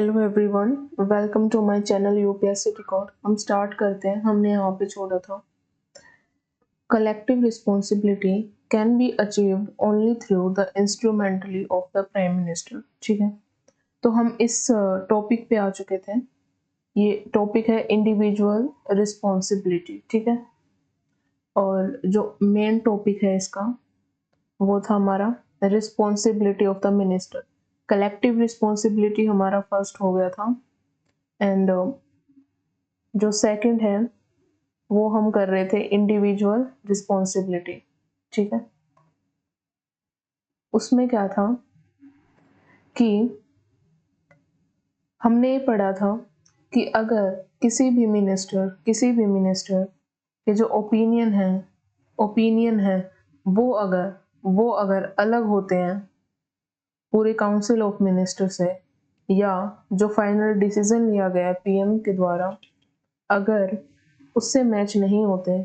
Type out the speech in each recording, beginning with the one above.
Hello everyone, welcome to my channel UPSC record. हम start करते हैं। हमने यहाँ पे छोड़ा था collective responsibility can be achieved only through the instrumentality of the prime minister. ठीक है, तो हम इस टॉपिक पे आ चुके थे। ये टॉपिक है इंडिविजुअल रिस्पॉन्सिबिलिटी। ठीक है, और जो मेन टॉपिक है इसका वो था हमारा responsibility of the minister. Collective responsibility हमारा फर्स्ट हो गया था, एंड जो सेकंड है वो हम कर रहे थे इंडिविजुअल रिस्पॉन्सिबिलिटी। ठीक है, उसमें क्या था कि हमने ये पढ़ा था कि अगर किसी भी मिनिस्टर के जो ओपिनियन है वो अगर अलग होते हैं पूरे काउंसिल ऑफ मिनिस्टर से, या जो फाइनल डिसीजन लिया गया पीएम के द्वारा अगर उससे मैच नहीं होते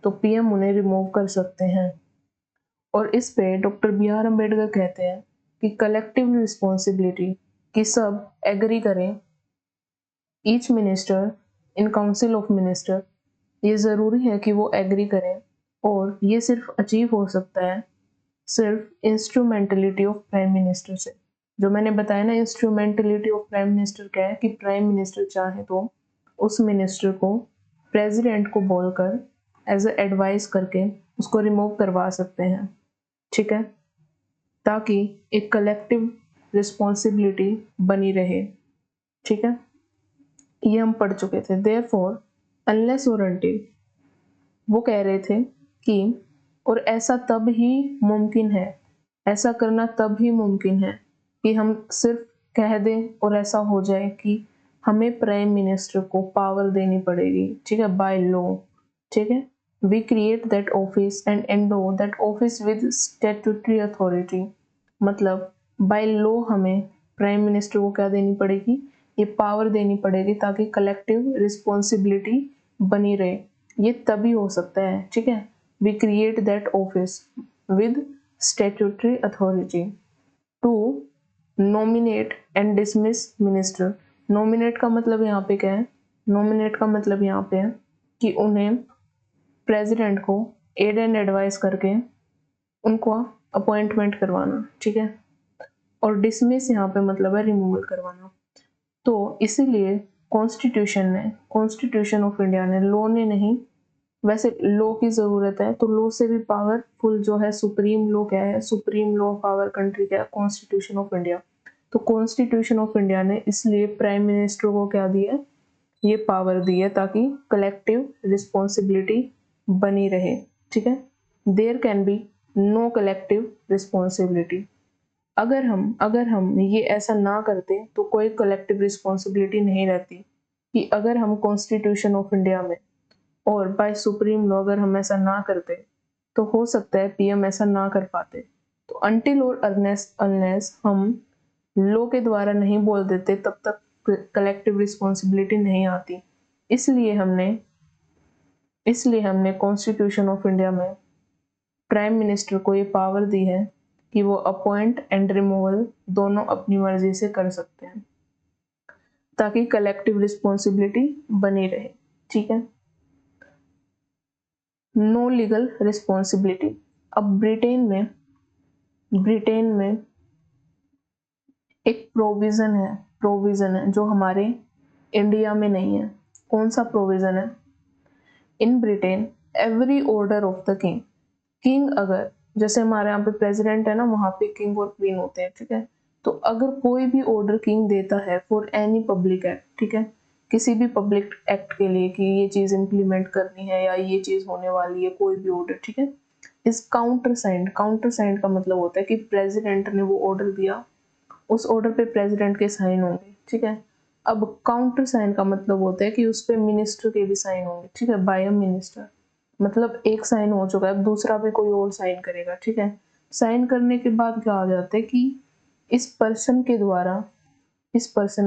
तो पीएम उन्हें रिमूव कर सकते हैं। और इस पे डॉक्टर बी आर अम्बेडकर कहते हैं कि कलेक्टिव रिस्पॉन्सिबिलिटी कि सब एग्री करें, each minister in council of minister, ये ज़रूरी है कि वो एग्री करें, और ये सिर्फ अचीव हो सकता है सिर्फ इंस्ट्रूमेंटलिटी ऑफ प्राइम मिनिस्टर से। जो मैंने बताया ना, इंस्ट्रूमेंटलिटी ऑफ प्राइम मिनिस्टर क्या है कि प्राइम मिनिस्टर चाहे तो उस मिनिस्टर को प्रेसिडेंट को बोलकर एज ए एडवाइस करके उसको रिमूव करवा सकते हैं। ठीक है, ताकि एक कलेक्टिव रिस्पॉन्सिबिलिटी बनी रहे। ठीक है, ये हम पढ़ चुके थे। देयरफॉर अनलेस और अनटिल, वो कह रहे थे कि और ऐसा तब ही मुमकिन है, ऐसा करना तब ही मुमकिन है कि हम सिर्फ कह दें और ऐसा हो जाए कि हमें प्राइम मिनिस्टर को पावर देनी पड़ेगी। ठीक है, बाय लॉ। ठीक है, we create that office and endow that office with statutory authority. मतलब बाय लॉ हमें प्राइम मिनिस्टर को क्या देनी पड़ेगी, ये पावर देनी पड़ेगी, ताकि कलेक्टिव रिस्पॉन्सिबिलिटी बनी रहे। ये तभी हो सकता है। ठीक है, we create that office with statutory authority to nominate and dismiss minister. Nominate का मतलब यहाँ पे क्या है, नॉमिनेट का मतलब यहाँ पे है कि उन्हें प्रेसिडेंट को एड एंड एडवाइस करके उनको अपॉइंटमेंट करवाना। ठीक है, और डिसमिस यहाँ पे मतलब है रिमूवल करवाना। तो इसीलिए कॉन्स्टिट्यूशन ऑफ इंडिया ने, लॉ ने नहीं, वैसे लॉ की जरूरत है तो लॉ से भी पावरफुल जो है सुप्रीम लॉ क्या है, supreme law of our country क्या है, कॉन्स्टिट्यूशन ऑफ इंडिया। तो कॉन्स्टिट्यूशन ऑफ इंडिया ने इसलिए प्राइम मिनिस्टर को क्या दिया, ये पावर दी है ताकि कलेक्टिव रिस्पॉन्सिबिलिटी बनी रहे। ठीक है, there can be no collective responsibility. अगर हम ये ऐसा ना करते तो कोई कलेक्टिव रिस्पॉन्सिबिलिटी नहीं रहती। कि अगर हम कॉन्स्टिट्यूशन ऑफ इंडिया में और बाय सुप्रीम लॉ अगर हम ऐसा ना करते तो हो सकता है पीएम ऐसा ना कर पाते। तो अनटिल और अनलेस हम लॉ के द्वारा नहीं बोल देते तब तक कलेक्टिव रिस्पॉन्सिबिलिटी नहीं आती। इसलिए हमने कॉन्स्टिट्यूशन ऑफ इंडिया में प्राइम मिनिस्टर को ये पावर दी है कि वो अपॉइंट एंड रिमूवल दोनों अपनी मर्जी से कर सकते हैं, ताकि कलेक्टिव रिस्पॉन्सिबिलिटी बनी रहे। ठीक है, नो लीगल रिस्पॉन्सिबिलिटी। अब ब्रिटेन में एक प्रोविजन है जो हमारे इंडिया में नहीं है। कौन सा प्रोविजन है? In Britain every order of the king अगर, जैसे हमारे यहाँ पे प्रेसिडेंट है ना, वहां पे किंग और क्वीन होते हैं। ठीक है, तो अगर कोई भी ऑर्डर किंग देता है फॉर एनी पब्लिक एक्ट, ठीक है, किसी भी पब्लिक एक्ट के लिए कि ये चीज इंप्लीमेंट करनी है या ये चीज होने वाली है, कोई भी ऑर्डर, ठीक है, इस काउंटर साइंड का मतलब होता है कि प्रेसिडेंट ने वो ऑर्डर दिया, उस ऑर्डर पे प्रेसिडेंट के साइन होंगे। ठीक है, अब काउंटर साइन का मतलब होता है कि उस पे मिनिस्टर के भी साइन होंगे। ठीक है, बाय अ मिनिस्टर, मतलब एक साइन हो चुका है, अब दूसरा भी कोई और साइन करेगा। ठीक है, साइन करने के बाद क्या आ जाता है कि इस पर्सन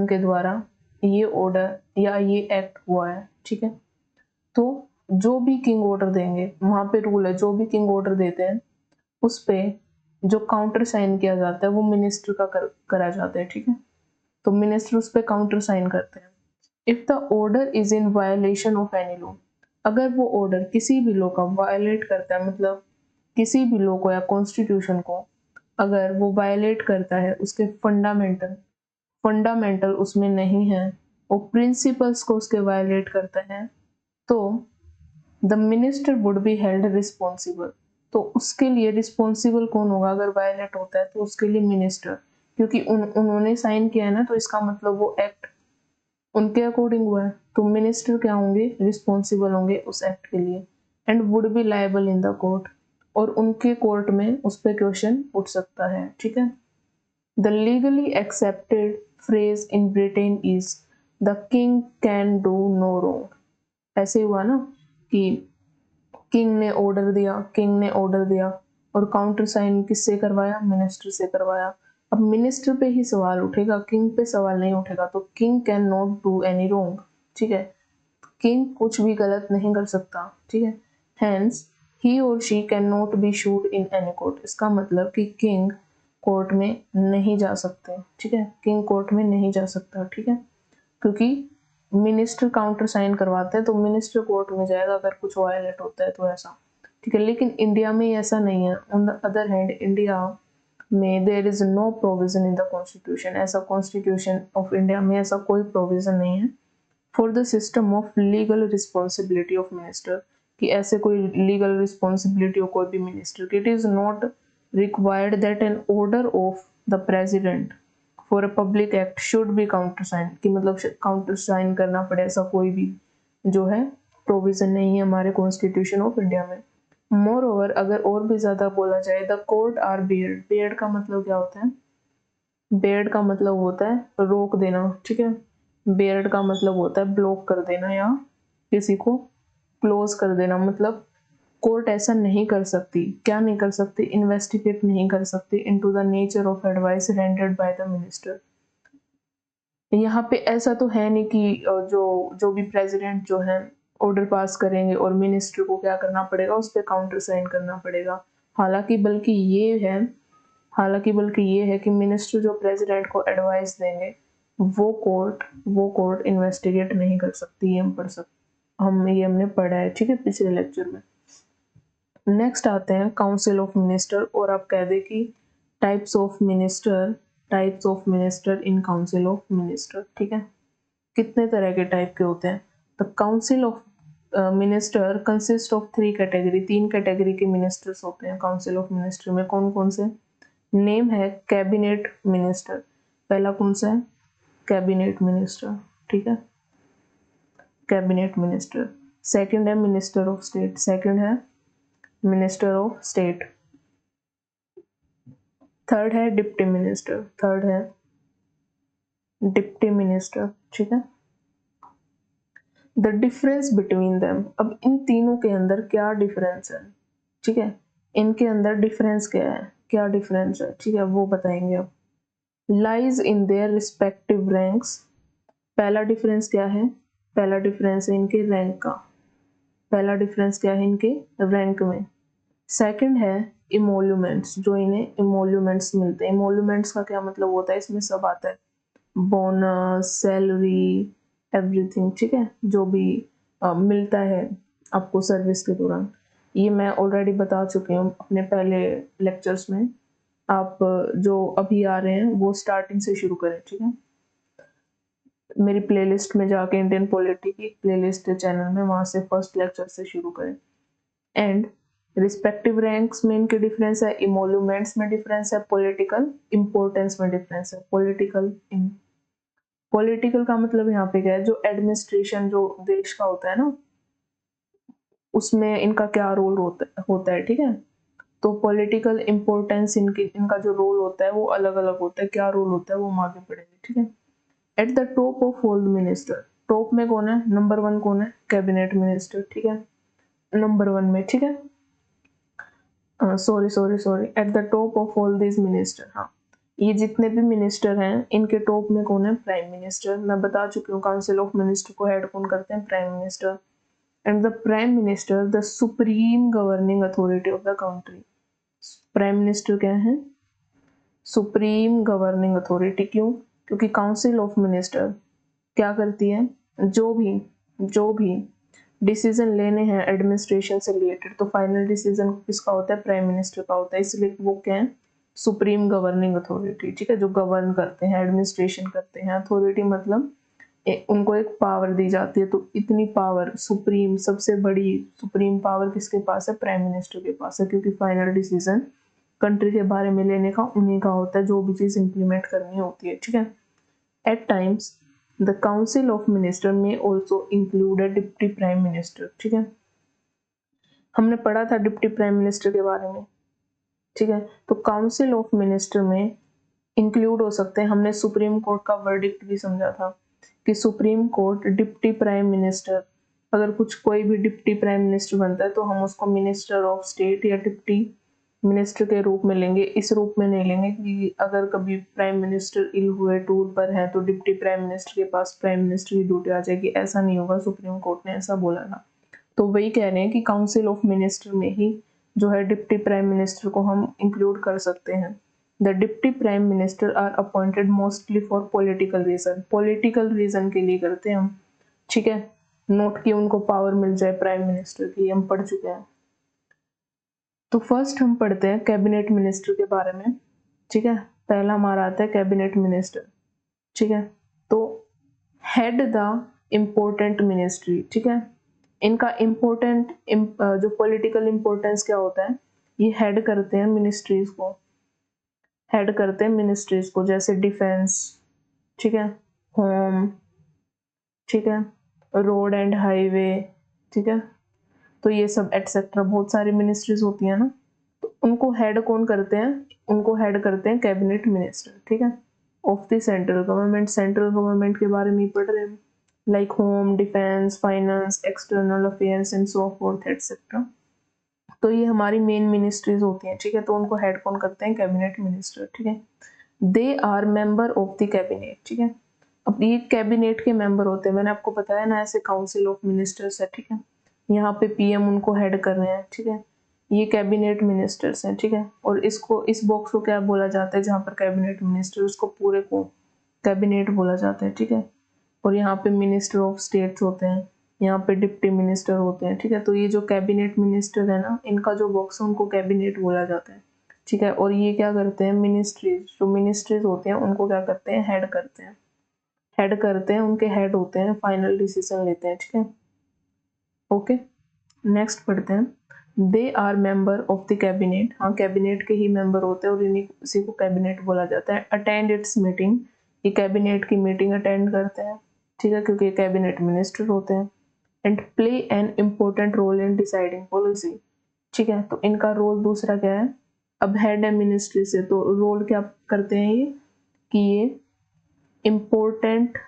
के द्वारा ये ऑर्डर या ये एक्ट हुआ है। ठीक है, तो जो भी किंग ऑर्डर देंगे, वहां पे रूल है, जो भी किंग ऑर्डर देते हैं उस पे जो काउंटर साइन किया जाता है वो मिनिस्टर का करा जाता है। ठीक है, तो मिनिस्टर उस पर काउंटर साइन करते हैं। If the order is in violation of any law, अगर वो ऑर्डर किसी भी लॉ का वायलेट करता है, मतलब किसी भी लॉ को या कॉन्स्टिट्यूशन को अगर वो वायलेट करता है, उसके फंडामेंटल उसमें नहीं है और प्रिंसिपल्स को उसके वायलेट करता है, तो the minister would be held responsible. तो उसके लिए रिस्पॉन्सिबल कौन होगा अगर वायलेट होता है? तो उसके लिए मिनिस्टर, क्योंकि उन्होंने साइन किया है ना, तो इसका मतलब वो एक्ट उनके अकॉर्डिंग हुआ है, तो मिनिस्टर क्या होंगे? रिस्पॉन्सिबल होंगे उस एक्ट के लिए। And would be liable in the court, और उनके कोर्ट में उस पर क्वेश्चन उठ सकता है। ठीक है। The legally accepted phrase in Britain is the king can do no wrong. ऐसे हुआ ना कि किंग ने ऑर्डर दिया और काउंटर साइन किससे करवाया? मिनिस्टर से करवाया। अब मिनिस्टर पे ही सवाल उठेगा, किंग पे सवाल नहीं उठेगा। तो king can not do any wrong. ठीक है, किंग कुछ भी गलत नहीं कर सकता। ठीक है, हेंस ही और she can not be should in any court. इसका मतलब कि किंग कोर्ट में नहीं जा सकते। ठीक है, किंग कोर्ट में नहीं जा सकता। ठीक है, क्योंकि मिनिस्टर काउंटर साइन करवाते हैं, तो मिनिस्टर कोर्ट में जाएगा अगर कुछ वायलेट होता है तो ऐसा। ठीक है, लेकिन इंडिया में ऐसा नहीं है। On the other hand, India में there is no provision in the constitution. ऐसा कॉन्स्टिट्यूशन ऑफ इंडिया में ऐसा कोई प्रोविजन नहीं है for the system of legal responsibility of minister, कि ऐसे कोई लीगल रिस्पॉन्सिबिलिटी हो कोई भी मिनिस्टर की। It is not required that an order of the president for a public act should be counter sign, कि मतलब काउंटर साइन करना पड़े, ऐसा कोई भी जो है प्रोविजन नहीं है हमारे कॉन्स्टिट्यूशन ऑफ इंडिया में। मोर ओवर, अगर और भी ज्यादा बोला जाए, the court are barred. Barred का मतलब क्या होता है? बेयर्ड का मतलब होता है रोक देना। ठीक है, बेयर्ड का मतलब होता है ब्लॉक कर देना या किसी को क्लोज कर देना। मतलब कोर्ट ऐसा नहीं कर सकती, क्या नहीं कर सकती? इन्वेस्टिगेट नहीं कर सकती into the nature of advice rendered by the minister. यहाँ पे ऐसा तो है नहीं कि जो जो भी प्रेसिडेंट जो है ऑर्डर पास करेंगे और मिनिस्टर को क्या करना पड़ेगा? उस पर काउंटर साइन करना पड़ेगा। हालांकि बल्कि ये है कि मिनिस्टर जो प्रेसिडेंट को एडवाइस देंगे, वो कोर्ट इन्वेस्टिगेट नहीं कर सकती। ये हमने पढ़ा है। ठीक है, पिछले लेक्चर में। नेक्स्ट आते हैं काउंसिल ऑफ मिनिस्टर, और आप कह दे कि types of minister in council of minister. ठीक है, कितने तरह के टाइप के होते हैं? The council of minister consist of 3 category. 3 category के मिनिस्टर्स होते हैं काउंसिल ऑफ मिनिस्टर में। कौन कौन से? नेम है कैबिनेट मिनिस्टर। पहला कौन सा है? Cabinet minister. ठीक है, कैबिनेट मिनिस्टर। सेकंड है मिनिस्टर ऑफ स्टेट। थर्ड है डिप्टी मिनिस्टर। ठीक है, द डिफरेंस बिटवीन देम। अब इन तीनों के अंदर क्या डिफरेंस है? ठीक है, इनके अंदर डिफरेंस क्या है, क्या डिफरेंस है? ठीक है, वो बताएंगे अब। Lies in their respective ranks. पहला डिफरेंस क्या है? पहला डिफरेंस है इनके रैंक का। पहला डिफरेंस क्या है? इनके रैंक में। सेकंड है इमोल्यूमेंट्स, जो इन्हें इमोल्यूमेंट्स मिलते हैं। इमोल्यूमेंट्स का क्या मतलब होता है? इसमें सब आता है, बोनस, सैलरी, एवरीथिंग। ठीक है, जो भी मिलता है आपको सर्विस के दौरान। ये मैं ऑलरेडी बता चुकी हूँ अपने पहले लेक्चर्स में। आप जो अभी आ रहे हैं वो स्टार्टिंग से शुरू करें। ठीक है, मेरी प्लेलिस्ट में जाके इंडियन पॉलिटी की प्लेलिस्ट है चैनल में, वहां से फर्स्ट लेक्चर से शुरू करें। एंड रिस्पेक्टिव रैंक्स में इनके डिफरेंस है, इमोल्यूमेंट्स में डिफरेंस है, पॉलिटिकल इंपोर्टेंस में डिफरेंस है। पॉलिटिकल का मतलब यहाँ पे क्या है? जो एडमिनिस्ट्रेशन जो देश का होता है ना, उसमें इनका क्या रोल होता है। ठीक है, तो पॉलिटिकल इंपोर्टेंस इनका जो रोल होता है वो अलग अलग होता है। क्या रोल होता है वो हम आगे पढ़ेंगे। ठीक है, at the top of all the minister. Top में कौन है? नंबर 1 कौन है? Cabinet minister. ठीक है, नंबर 1 में। ठीक है, sorry, at the top of all this minister. हाँ, ये जितने भी मिनिस्टर हैं इनके टॉप में कौन है? Prime minister. मैं बता चुकी हूँ काउंसिल ऑफ मिनिस्टर को हेड कौन करते हैं? Prime minister. And the prime minister the supreme governing authority of the country. Prime minister क्या है? Supreme governing authority. क्यों? क्योंकि काउंसिल ऑफ मिनिस्टर क्या करती है, जो भी डिसीजन लेने हैं एडमिनिस्ट्रेशन से रिलेटेड, तो फाइनल डिसीजन किसका होता है, प्राइम मिनिस्टर का होता है। इसलिए वो क्या है, सुप्रीम गवर्निंग अथॉरिटी, ठीक है, जो गवर्न करते हैं, एडमिनिस्ट्रेशन करते हैं। अथॉरिटी मतलब उनको एक पावर दी जाती है, तो इतनी पावर, सुप्रीम, सबसे बड़ी सुप्रीम पावर किसके पास है, प्राइम मिनिस्टर के पास है, क्योंकि फाइनल डिसीजन कंट्री के बारे में लेने का उन्हीं का होता है, जो भी चीज इंप्लीमेंट करनी होती है, ठीक है। At times the council of minister में also include deputy prime minister, ठीक है। हमने पढ़ा था डिप्टी प्राइम मिनिस्टर के बारे में, ठीक है। तो काउंसिल ऑफ मिनिस्टर में इंक्लूड हो सकते हैं, हमने सुप्रीम कोर्ट का वर्डिक्ट भी समझा था कि supreme court deputy prime minister, अगर कोई भी डिप्टी प्राइम मिनिस्टर बनता है तो हम उसको मिनिस्टर ऑफ स्टेट या डिप्टी मिनिस्टर के रूप में लेंगे। इस रूप में नहीं लेंगे कि अगर कभी प्राइम मिनिस्टर इल हुए, टूर पर है, तो डिप्टी प्राइम मिनिस्टर के पास प्राइम मिनिस्टर की ड्यूटी आ जाएगी, ऐसा नहीं होगा। सुप्रीम कोर्ट ने ऐसा बोला था। तो वही कह रहे हैं कि काउंसिल ऑफ मिनिस्टर में ही जो है डिप्टी प्राइम मिनिस्टर को हम इंक्लूड कर सकते हैं। The deputy prime minister are appointed mostly for political reason, political reason के लिए करते हैं हम, ठीक है। नोट की उनको पावर मिल जाए प्राइम मिनिस्टर की, हम पढ़ चुके हैं। तो फर्स्ट हम पढ़ते हैं कैबिनेट मिनिस्टर के बारे में, ठीक है। पहला हमारा आता है कैबिनेट मिनिस्टर, ठीक है। तो हेड द इम्पोर्टेंट मिनिस्ट्री, ठीक है। इनका इम्पोर्टेंट जो पॉलिटिकल इम्पोर्टेंस क्या होता है, ये हेड करते हैं मिनिस्ट्रीज को, हेड करते हैं मिनिस्ट्रीज को, जैसे डिफेंस, ठीक है, होम, ठीक है, रोड एंड हाईवे, ठीक है। तो ये सब एटसेट्रा बहुत सारी मिनिस्ट्रीज होती है ना, तो उनको हेड कौन करते हैं, उनको हेड करते हैं कैबिनेट मिनिस्टर, ठीक है, of the central government. Central government के बारे में पढ़ रहे हैं, like home, defence, finance, external affairs and so fourth etcetera. तो ये हमारी मेन मिनिस्ट्रीज होती हैं, ठीक है। तो उनको हेड कौन करते हैं, कैबिनेट मिनिस्टर, ठीक है। They are member of the cabinet, ठीक है। अब ये कैबिनेट के मेंबर होते हैं, मैंने आपको बताया ना, ऐसे काउंसिल ऑफ मिनिस्टर्स है, ठीक है। यहाँ पे पीएम उनको हेड कर रहे हैं, ठीक है। ये कैबिनेट मिनिस्टर्स हैं, ठीक है। और इसको, इस बॉक्स को क्या बोला जाता है, जहाँ पर कैबिनेट मिनिस्टर, उसको पूरे को कैबिनेट बोला जाता है, ठीक है। और यहाँ पे मिनिस्टर ऑफ स्टेट्स होते हैं, यहाँ पे डिप्टी मिनिस्टर होते हैं, ठीक है। तो ये जो कैबिनेट मिनिस्टर है ना, इनका जो बॉक्स है उनको कैबिनेट बोला जाता है, ठीक है। और ये क्या करते हैं, मिनिस्ट्रीज, जो मिनिस्ट्रीज होते हैं उनको क्या करते हैं, हेड करते हैं, हेड करते हैं, उनके हेड होते हैं, फाइनल डिसीजन लेते हैं, ठीक है। ओके, नेक्स्ट पढ़ते हैं। They are member of the cabinet, हाँ कैबिनेट के ही मेंबर होते हैं और इन्हीं उसी को कैबिनेट बोला जाता है। अटेंड इट्स मीटिंग, ये कैबिनेट की मीटिंग अटेंड करते हैं, ठीक है, क्योंकि ये कैबिनेट मिनिस्टर होते हैं। And play an important role in deciding policy, ठीक है। तो इनका रोल दूसरा क्या है, अब हेड है मिनिस्ट्री से, तो रोल क्या करते हैं ये, कि ये इम्पोर्टेंट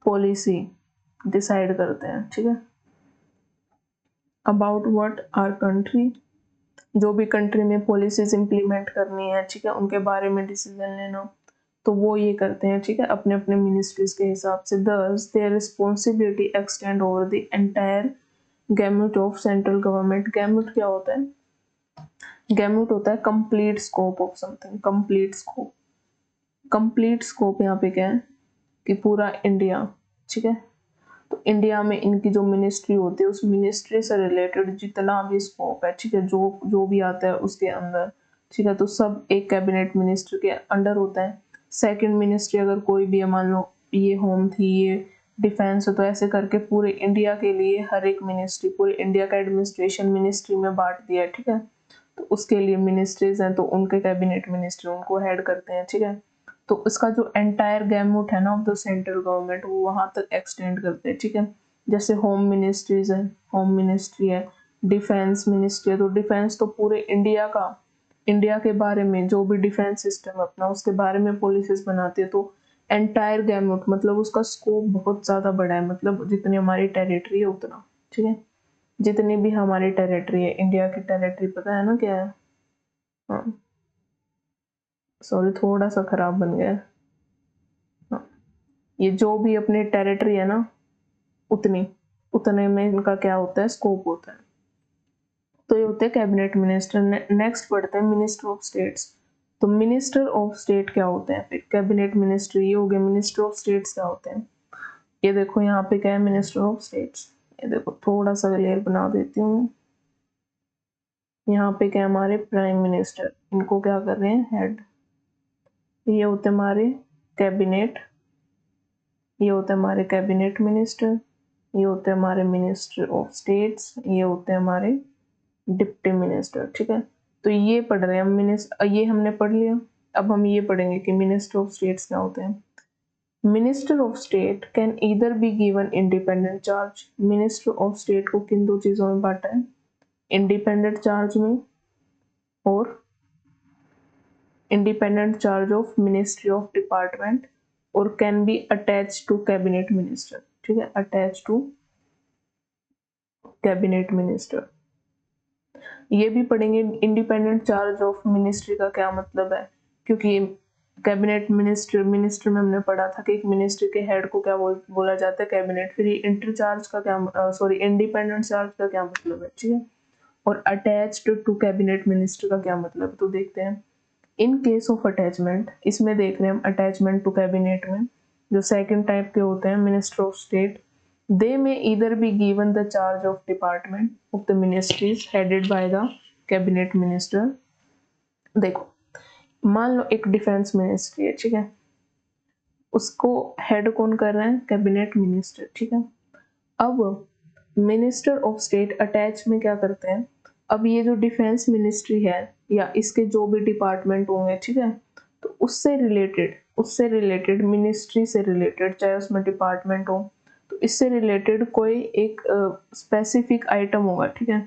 पॉलिसी डिसाइड करते हैं, ठीक है। अबाउट व्हाट आर कंट्री, जो भी कंट्री में पॉलिसीज इंप्लीमेंट करनी है, ठीक है, उनके बारे में डिसीजन लेना, तो वो ये करते हैं, ठीक है, अपने अपने मिनिस्ट्रीज के हिसाब से। Thus their responsibility extend over the entire gamut of central government. Gamut क्या होता है, गैम्यूट होता है complete scope of something, complete scope. Complete scope यहाँ पे क्या है, कि पूरा इंडिया, ठीक है। तो इंडिया में इनकी जो मिनिस्ट्री होती है, उस मिनिस्ट्री से रिलेटेड जितना भी स्कोप है, ठीक है, जो जो भी आता है उसके अंदर, ठीक है, तो सब एक कैबिनेट मिनिस्टर के अंडर होता है। सेकंड मिनिस्ट्री अगर कोई भी है, मान लो ये होम थी, ये डिफेंस है, तो ऐसे करके पूरे इंडिया के लिए हर एक मिनिस्ट्री, पूरे इंडिया का एडमिनिस्ट्रेशन मिनिस्ट्री में बांट दिया है, ठीक है। तो उसके लिए मिनिस्ट्रीज हैं, तो उनके कैबिनेट मिनिस्टर उनको हेड करते हैं, ठीक है। तो उसका जो एंटायर गैम्यूट है ना ऑफ द सेंट्रल गवर्नमेंट, वो वहां तक एक्सटेंड करते हैं, ठीक है। जैसे होम मिनिस्ट्रीज है, होम मिनिस्ट्री है, डिफेंस मिनिस्ट्री है, तो डिफेंस तो पूरे इंडिया का, इंडिया के बारे में, जो भी डिफेंस सिस्टम अपना, उसके बारे में पॉलिसीज बनाते हैं। तो एंटायर गैम्यूट मतलब उसका स्कोप बहुत ज्यादा बड़ा है, मतलब जितनी हमारी टेरिटरी है उतना, ठीक है। जितनी भी हमारी टेरिटरी है, इंडिया की टेरिटरी पता है ना क्या है, हाँ सॉरी थोड़ा सा खराब बन गया है, हाँ। ये जो भी अपनी टेरिटरी है ना, उतनी, उतने में इनका क्या होता है, स्कोप होता है। तो ये होते हैं कैबिनेट मिनिस्टर। नेक्स्ट पढ़ते हैं मिनिस्टर ऑफ स्टेट्स। तो मिनिस्टर ऑफ स्टेट क्या होते हैं, फिर कैबिनेट मिनिस्टर ये हो गए, मिनिस्टर ऑफ स्टेट्स क्या होते हैं, ये देखो यहाँ पे क्या है, मिनिस्टर ऑफ स्टेट्स, ये देखो थोड़ा सा क्लियर बना देती हूँ, यहाँ पे क्या हमारे प्राइम मिनिस्टर, इनको क्या कर रहे हैं, हेड, ये होते हैं हमारे कैबिनेट, ये होते हैं हमारे कैबिनेट मिनिस्टर, ये होते हैं हमारे मिनिस्टर ऑफ स्टेट्स, ये होते हैं हमारे डिप्टी मिनिस्टर। ठीक है, तो ये पढ़ रहे हैं हम, ये हमने पढ़ लिया। अब हम ये पढ़ेंगे कि मिनिस्टर ऑफ स्टेट्स क्या होते हैं। Minister of state can either be given independent charge, minister of state को किन दो चीजों में बांटा है, इंडिपेंडेंट चार्ज में और independent charge of ministry of department, और can be attach to cabinet minister. ठीक है, अटैच टू कैबिनेट मिनिस्टर। ये भी पढ़ेंगे इंडिपेंडेंट चार्ज ऑफ मिनिस्ट्री का क्या मतलब है, क्योंकि कैबिनेट मिनिस्टर में हमने पढ़ा था कि एक मिनिस्ट्री के हेड को क्या बोला जाता है, कैबिनेट। फिर इंटर चार्ज का क्या, सॉरी इंडिपेंडेंट चार्ज का क्या मतलब है। ठीक है, और अटैच्ड टू कैबिनेट मिनिस्टर का क्या मतलब है, तो देखते हैं। इन केस ऑफ अटैचमेंट, इसमें देख रहे हैं हम अटैचमेंट टू कैबिनेट में, जो सेकंड टाइप के होते हैं minister of state, they may either be given the charge of department of the ministries headed by the cabinet minister। देखो, मान लो एक डिफेंस मिनिस्ट्री है, ठीक है, उसको हेड कौन कर रहे हैं, कैबिनेट मिनिस्टर। ठीक है, अब मिनिस्टर ऑफ स्टेट अटैच में क्या करते हैं, अब ये जो डिफेंस मिनिस्ट्री है या इसके जो भी डिपार्टमेंट होंगे, ठीक है, तो उससे रिलेटेड मिनिस्ट्री से रिलेटेड, चाहे उसमें डिपार्टमेंट हो, तो इससे रिलेटेड कोई एक स्पेसिफिक आइटम होगा। ठीक है,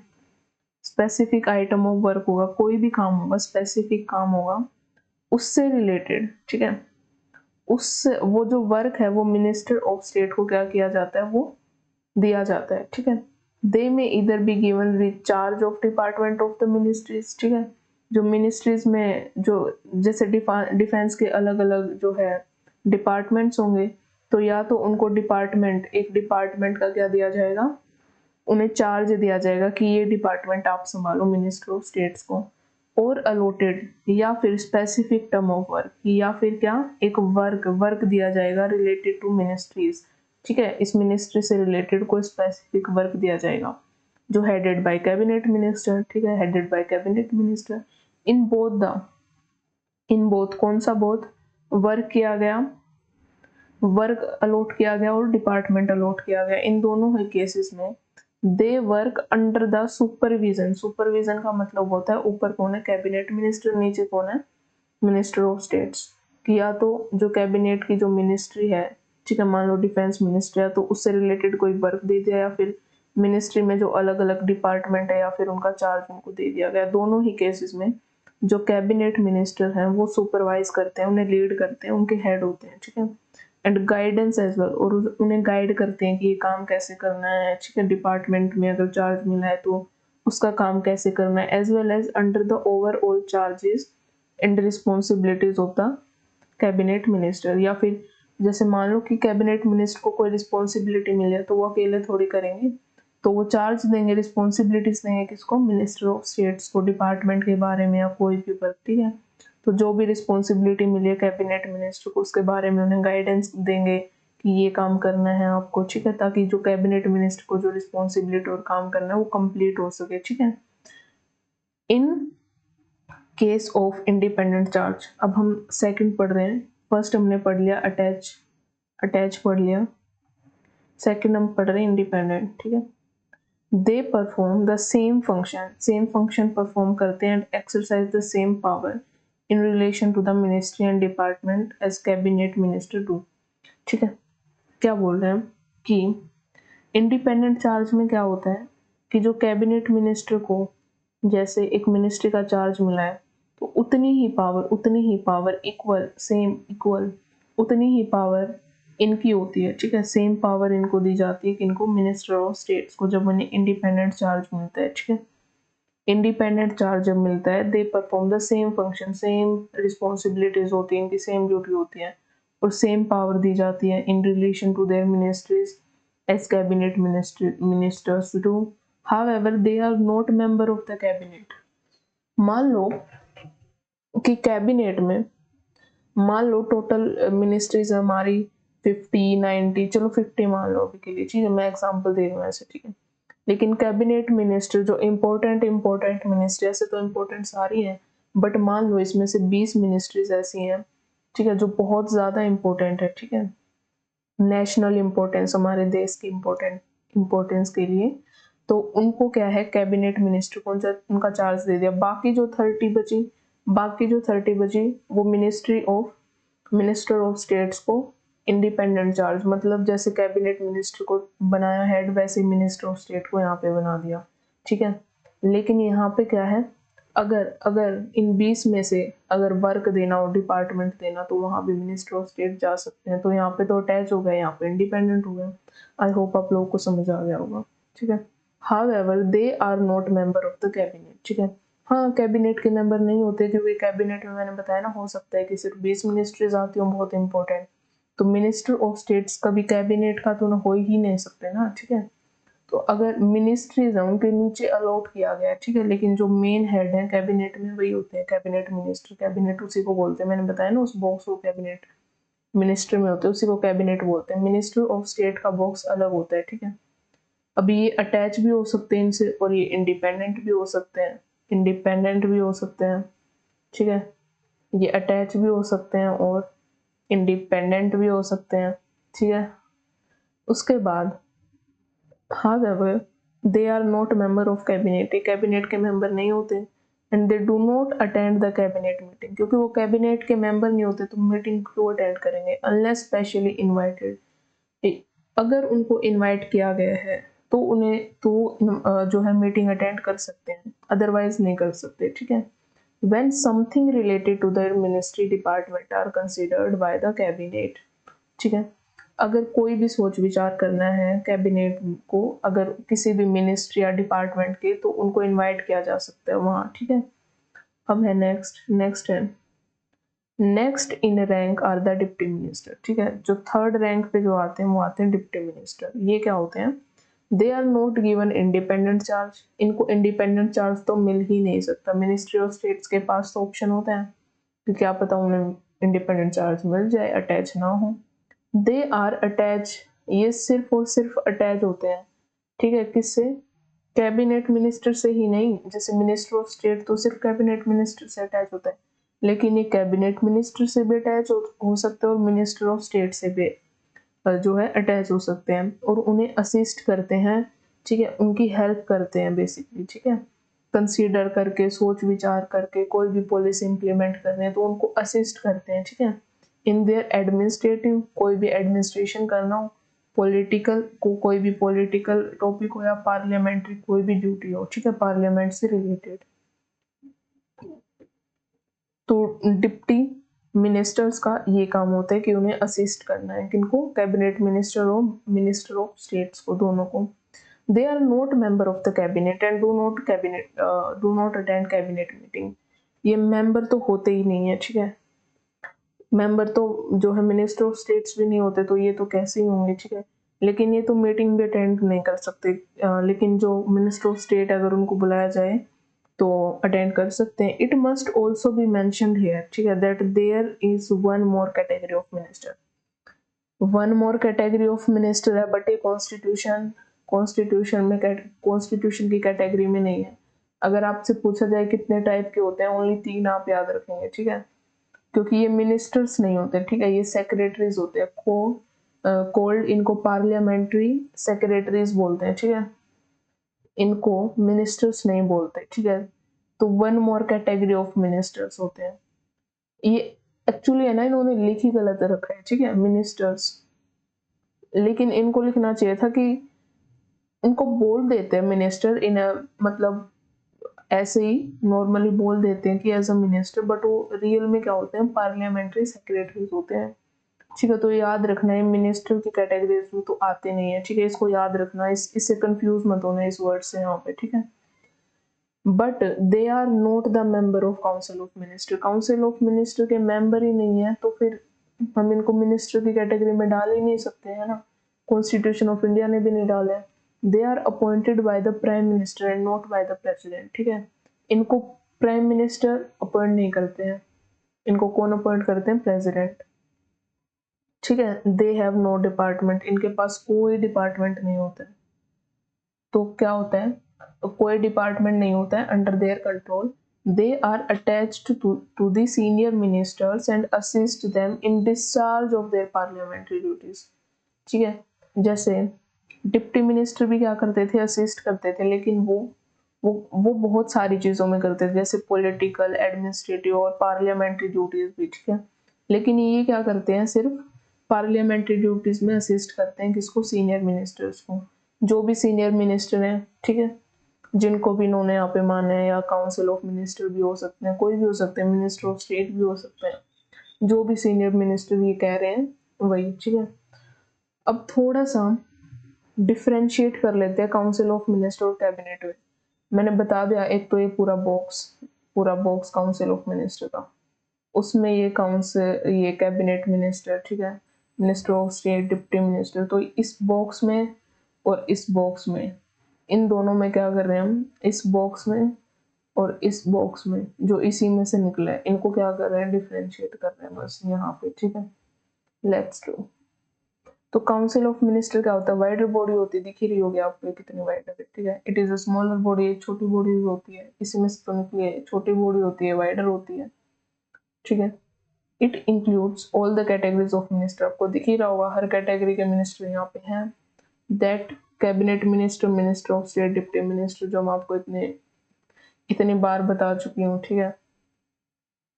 स्पेसिफिक आइटम ऑफ वर्क होगा, कोई भी काम होगा, स्पेसिफिक काम होगा उससे रिलेटेड। ठीक है, उस वो जो वर्क है वो मिनिस्टर ऑफ स्टेट को क्या किया जाता है, वो दिया जाता है। ठीक है, दे में इधर be given recharge of department of the ministries. ठीक है, जो मिनिस्ट्रीज में जो जैसे डिफेंस के अलग अलग जो है डिपार्टमेंट्स होंगे, तो या तो उनको एक डिपार्टमेंट का क्या दिया जाएगा, उन्हें चार्ज दिया जाएगा कि ये डिपार्टमेंट आप संभालो, मिनिस्टर ऑफ स्टेट्स को, और अलॉटेड या फिर स्पेसिफिक टर्म ऑफ वर्क, या फिर क्या एक वर्क दिया जाएगा रिलेटेड टू मिनिस्ट्रीज। ठीक है, इस मिनिस्ट्री से रिलेटेड कोई स्पेसिफिक वर्क दिया जाएगा जो हेडेड बाय कैबिनेट मिनिस्टर। ठीक है, headed by cabinet minister. In both कौन सा बोथ, वर्क किया गया, वर्क अलॉट किया गया और डिपार्टमेंट अलॉट किया गया, इन दोनों ही केसेस में they work under the supervision. Supervision का मतलब होता है ऊपर कौन है, कैबिनेट मिनिस्टर, नीचे कौन है, मिनिस्टर ऑफ स्टेट्स। या तो जो कैबिनेट की जो मिनिस्ट्री है, ठीक है, मान लो डिफेंस मिनिस्ट्री है, तो उससे रिलेटेड कोई वर्क दे दिया, या फिर मिनिस्ट्री में जो अलग अलग डिपार्टमेंट है या फिर उनका चार्ज उनको दे दिया गया। दोनों ही केसेस में जो कैबिनेट मिनिस्टर हैं वो सुपरवाइज करते हैं, उन्हें लीड करते हैं, उनके हेड होते हैं। ठीक है, एंड गाइडेंस एज वेल, और उन्हें गाइड करते हैं कि ये काम कैसे करना है। ठीक है, डिपार्टमेंट में अगर चार्ज मिला है तो उसका काम कैसे करना है, as well as under the overall charges and responsibilities of the cabinet minister. या फिर जैसे मान लो कि कैबिनेट मिनिस्टर को कोई रिस्पॉन्सिबिलिटी मिले तो वो अकेले थोड़ी करेंगे, तो वो चार्ज देंगे, रिस्पॉन्सिबिलिटीज देंगे किसको, मिनिस्टर ऑफ स्टेट्स को, डिपार्टमेंट के बारे में या कोई भी वर्क। ठीक है, तो जो भी रिस्पॉन्सिबिलिटी मिली है कैबिनेट मिनिस्टर को उसके बारे में उन्हें गाइडेंस देंगे कि ये काम करना है आपको। ठीक है, ताकि जो कैबिनेट मिनिस्टर को जो रिस्पॉन्सिबिलिटी और काम करना है वो कंप्लीट हो सके। ठीक है, in case of independent charge, अब हम सेकंड पढ़ रहे हैं। फर्स्ट हमने पढ़ लिया अटैच पढ़ लिया, सेकंड हम पढ़ रहे हैं इंडिपेंडेंट। ठीक है, they perform the same function perform करते हैं and exercise the same power in relation to the ministry and department as cabinet minister do. ठीक है, क्या बोल रहे हैं कि इंडिपेंडेंट चार्ज में क्या होता है कि जो कैबिनेट मिनिस्टर को जैसे एक मिनिस्ट्री का चार्ज मिला है, तो उतनी ही पावर इक्वल उतनी ही पावर इनकी होती है। ठीक है, सेम पावर इनको दी जाती है कि इनको मिनिस्टर ऑफ स्टेट्स को जब उन्हें इंडिपेंडेंट चार्ज मिलता है। ठीक है, इंडिपेंडेंट चार्ज जब मिलता है, they perform the same function, same responsibilities होती है इनकी, सेम ड्यूटी होती है और सेम पावर दी जाती है in relation to their ministries as cabinet ministers do. However they are not member of the cabinet. मान लो कि कैबिनेट में मान लो टोटल मिनिस्ट्रीज हमारी 50 90, चलो 50 मान लो अभी के लिए, ठीक है, मैं एग्जांपल दे रही हूँ ऐसे, ठीक है। लेकिन कैबिनेट मिनिस्टर जो इम्पोर्टेंट मिनिस्ट्री, ऐसे तो इम्पोर्टेंट सारी हैं, बट मान लो इसमें से 20 मिनिस्ट्रीज ऐसी हैं, ठीक है, जो बहुत ज़्यादा इम्पोर्टेंट है, ठीक है, नेशनल इम्पोर्टेंस, हमारे देश की इम्पोर्टेंस के लिए, तो उनको क्या है, कैबिनेट मिनिस्टर को उनका चार्ज दे दिया। बाकी जो 30 बची वो मिनिस्टर ऑफ स्टेट्स को इंडिपेंडेंट चार्ज, मतलब जैसे कैबिनेट मिनिस्टर को बनाया हेड, वैसे मिनिस्टर ऑफ स्टेट को यहाँ पे बना दिया, ठीक है। लेकिन यहाँ पे क्या है, अगर अगर इन 20 में से अगर वर्क देना हो, डिपार्टमेंट देना, तो वहाँ भी मिनिस्टर ऑफ स्टेट जा सकते हैं। तो यहाँ पे तो अटैच हो गए, यहाँ पे इंडिपेंडेंट हो गए। आई होप आप लोगों को समझ आ गया होगा, ठीक है। However they are not member of the cabinet, ठीक है। हाँ, कैबिनेट के मेंबर नहीं होते, क्योंकि कैबिनेट में मैंने बताया ना, हो सकता है कि सिर्फ 20 मिनिस्ट्रीज आती हो बहुत इंपॉर्टेंट, तो मिनिस्टर ऑफ स्टेट्स कभी कैबिनेट का तो हो ही नहीं सकते ना, ठीक है। तो अगर मिनिस्ट्रीज है उनके नीचे अलॉट किया गया है, ठीक है, लेकिन जो मेन हेड है कैबिनेट में वही होते हैं कैबिनेट मिनिस्टर, कैबिनेट उसी को बोलते हैं, मैंने बताया ना उस बॉक्स को कैबिनेट मिनिस्टर में होते हैं, उसी को कैबिनेट बोलते हैं। मिनिस्टर ऑफ स्टेट का बॉक्स अलग होता है, ठीक है। अभी ये अटैच भी हो सकते हैं इनसे, और ये इंडिपेंडेंट भी हो सकते हैं, ठीक है। ये अटैच भी हो सकते हैं और इंडिपेंडेंट भी हो सकते हैं, ठीक है। उसके बाद however they are not member of cabinet, ये कैबिनेट के मेंबर नहीं होते, and they do not attend the cabinet meeting, क्योंकि वो कैबिनेट के मेंबर नहीं होते तो मीटिंग क्यों अटेंड करेंगे, unless specially invited, अगर उनको इनवाइट किया गया है तो उन्हें जो है मीटिंग अटेंड कर सकते हैं, अदरवाइज नहीं कर सकते, ठीक है। when something related to their ministry department are considered by the cabinet, ठीक है। अगर कोई भी सोच विचार करना है कैबिनेट को, अगर किसी भी मिनिस्ट्री या डिपार्टमेंट के, तो उनको इनवाइट किया जा सकता है वहाँ, ठीक है। अब है next in rank are the deputy minister, ठीक है। जो थर्ड रैंक पे जो आते हैं वो आते हैं डिप्टी मिनिस्टर। ये क्या होते हैं, they are not given independent charge, इनको इंडिपेंडेंट चार्ज तो मिल ही नहीं सकता। मिनिस्ट्री ऑफ स्टेट्स के पास तो ऑप्शन होता है कि क्या पता उन्हें इंडिपेंडेंट चार्ज मिल जाए, अटैच ना हो। दे आर अटैच, ये सिर्फ और सिर्फ अटैच होते हैं, ठीक है, किससे, कैबिनेट मिनिस्टर से ही नहीं। जैसे मिनिस्टर ऑफ स्टेट तो सिर्फ कैबिनेट मिनिस्टर से अटैच होता है, लेकिन ये कैबिनेट मिनिस्टर से भी अटैच हो सकते हैं और मिनिस्टर ऑफ स्टेट से भी जो है अटैच हो सकते हैं, और उन्हें असिस्ट करते हैं, ठीक है, उनकी हेल्प करते हैं बेसिकली, ठीक है। कंसीडर करके, सोच विचार करके कोई भी पॉलिसी इंप्लीमेंट करने हैं तो उनको असिस्ट करते हैं, ठीक है। इन देयर एडमिनिस्ट्रेटिव, कोई भी एडमिनिस्ट्रेशन करना हो, पॉलिटिकल को कोई भी पॉलिटिकल टॉपिक हो, या पार्लियामेंट्री कोई भी ड्यूटी हो, ठीक है, पार्लियामेंट से रिलेटेड, तो डिप्टी मिनिस्टर्स का ये काम होता है कि उन्हें असिस्ट करना है, किनको, कैबिनेट मिनिस्टर और मिनिस्टर ऑफ स्टेट्स को, दोनों को। They are not member of the cabinet and do not attend cabinet meeting, ये मेंबर तो होते ही नहीं है, ठीक है। मेंबर तो जो है मिनिस्टर ऑफ स्टेट्स भी नहीं होते, तो ये तो कैसे ही होंगे, ठीक है। लेकिन ये तो मीटिंग भी अटेंड नहीं कर सकते, लेकिन जो मिनिस्टर ऑफ स्टेट अगर उनको बुलाया जाए तो अटेंड कर सकते हैं। It must also be mentioned here, ठीक है, that there is one more category of minister, one more category of minister है, बट ये कॉन्स्टिट्यूशन की कैटेगरी में नहीं है। अगर आपसे पूछा जाए कितने टाइप के होते हैं, ओनली 3 आप याद रखेंगे, ठीक है, क्योंकि ये मिनिस्टर्स नहीं होते, ठीक है, ये सेक्रेटरीज होते हैं, कोल्ड इनको पार्लियामेंट्री सेक्रेटरीज बोलते हैं, ठीक है, इनको मिनिस्टर्स नहीं बोलते, ठीक है। तो one more category of ministers होते हैं, ये एक्चुअली है ना, इन्होंने लिख ही गलत रखा है, ठीक है, मिनिस्टर्स, लेकिन इनको लिखना चाहिए था कि इनको बोल देते हैं मिनिस्टर इन मतलब ऐसे ही नॉर्मली बोल देते हैं कि एज अ मिनिस्टर, बट वो रियल में क्या होते हैं, पार्लियामेंट्री सेक्रेटरीज होते हैं, ठीक है। तो याद रखना है, मिनिस्टर की कैटेगरीज में तो आते नहीं है, ठीक है, इसको याद रखना, इससे कंफ्यूज मत होना इस वर्ड से यहाँ पे, ठीक है। But they are not the member of council of minister, council of minister के मेंबर ही नहीं है, तो फिर हम इनको मिनिस्टर की कैटेगरी में डाल ही नहीं सकते, है ना, कॉन्स्टिट्यूशन ऑफ इंडिया ने भी नहीं डाला है। They are appointed by the prime minister and not by the president, ठीक है, इनको प्राइम मिनिस्टर अपॉइंट नहीं करते हैं, इनको कौन अपॉइंट करते हैं? प्रेसिडेंट। ठीक है, दे हैव नो डिपार्टमेंट, इनके पास कोई डिपार्टमेंट नहीं होता है। तो क्या होता है? तो कोई डिपार्टमेंट नहीं होता है under their control. They are attached to the senior ministers and assist them in discharge of their parliamentary duties. ठीक है, जैसे डिप्टी मिनिस्टर भी क्या करते थे? असिस्ट करते थे, लेकिन वो बहुत सारी चीज़ों में करते थे, जैसे पॉलिटिकल, एडमिनिस्ट्रेटिव और पार्लियामेंट्री ड्यूटीज भी। ठीक है, लेकिन ये क्या करते हैं? सिर्फ पार्लियामेंट्री ड्यूटीज में असिस्ट करते हैं। किसको? सीनियर मिनिस्टर्स को। जो भी सीनियर मिनिस्टर हैं, ठीक है, जिनको भी इन्होंने यहाँ पे माना है, या काउंसिल ऑफ मिनिस्टर भी हो सकते हैं, कोई भी हो सकते हैं, मिनिस्टर ऑफ स्टेट भी हो सकते हैं, जो भी सीनियर मिनिस्टर ये कह रहे हैं वही। ठीक है, अब थोड़ा सा डिफ्रेंशिएट कर लेते हैं काउंसिल ऑफ मिनिस्टर और कैबिनेट में। मैंने बता दिया, एक तो ये पूरा बॉक्स काउंसिल ऑफ मिनिस्टर का, उसमें ये काउंसिल, ये कैबिनेट मिनिस्टर, ठीक है, minister of state, deputy minister. तो इस बॉक्स में और इस बॉक्स में, इन दोनों में क्या कर रहे हैं हम? इस बॉक्स में और इस बॉक्स में जो इसी में से निकला है, इनको क्या कर रहे हैं? डिफ्रेंशिएट कर रहे हैं बस यहाँ पे। ठीक है, लेट्स डू। तो काउंसिल ऑफ मिनिस्टर क्या होता है? वाइडर बॉडी होती है, दिख ही रही होगी आपको कितनी वाइड है। ठीक है, it is a smaller body, एक छोटी बॉडी होती है, इसी में से तो निकली है, छोटी बॉडी होती है, वाइडर होती है। ठीक है, it includes all the categories of minister, आपको दिख ही रहा होगा हर कैटेगरी के मिनिस्टर यहाँ पे हैं। That cabinet minister, minister of state, deputy minister, जो मैं आपको इतनी बार बता चुकी हूँ। ठीक है,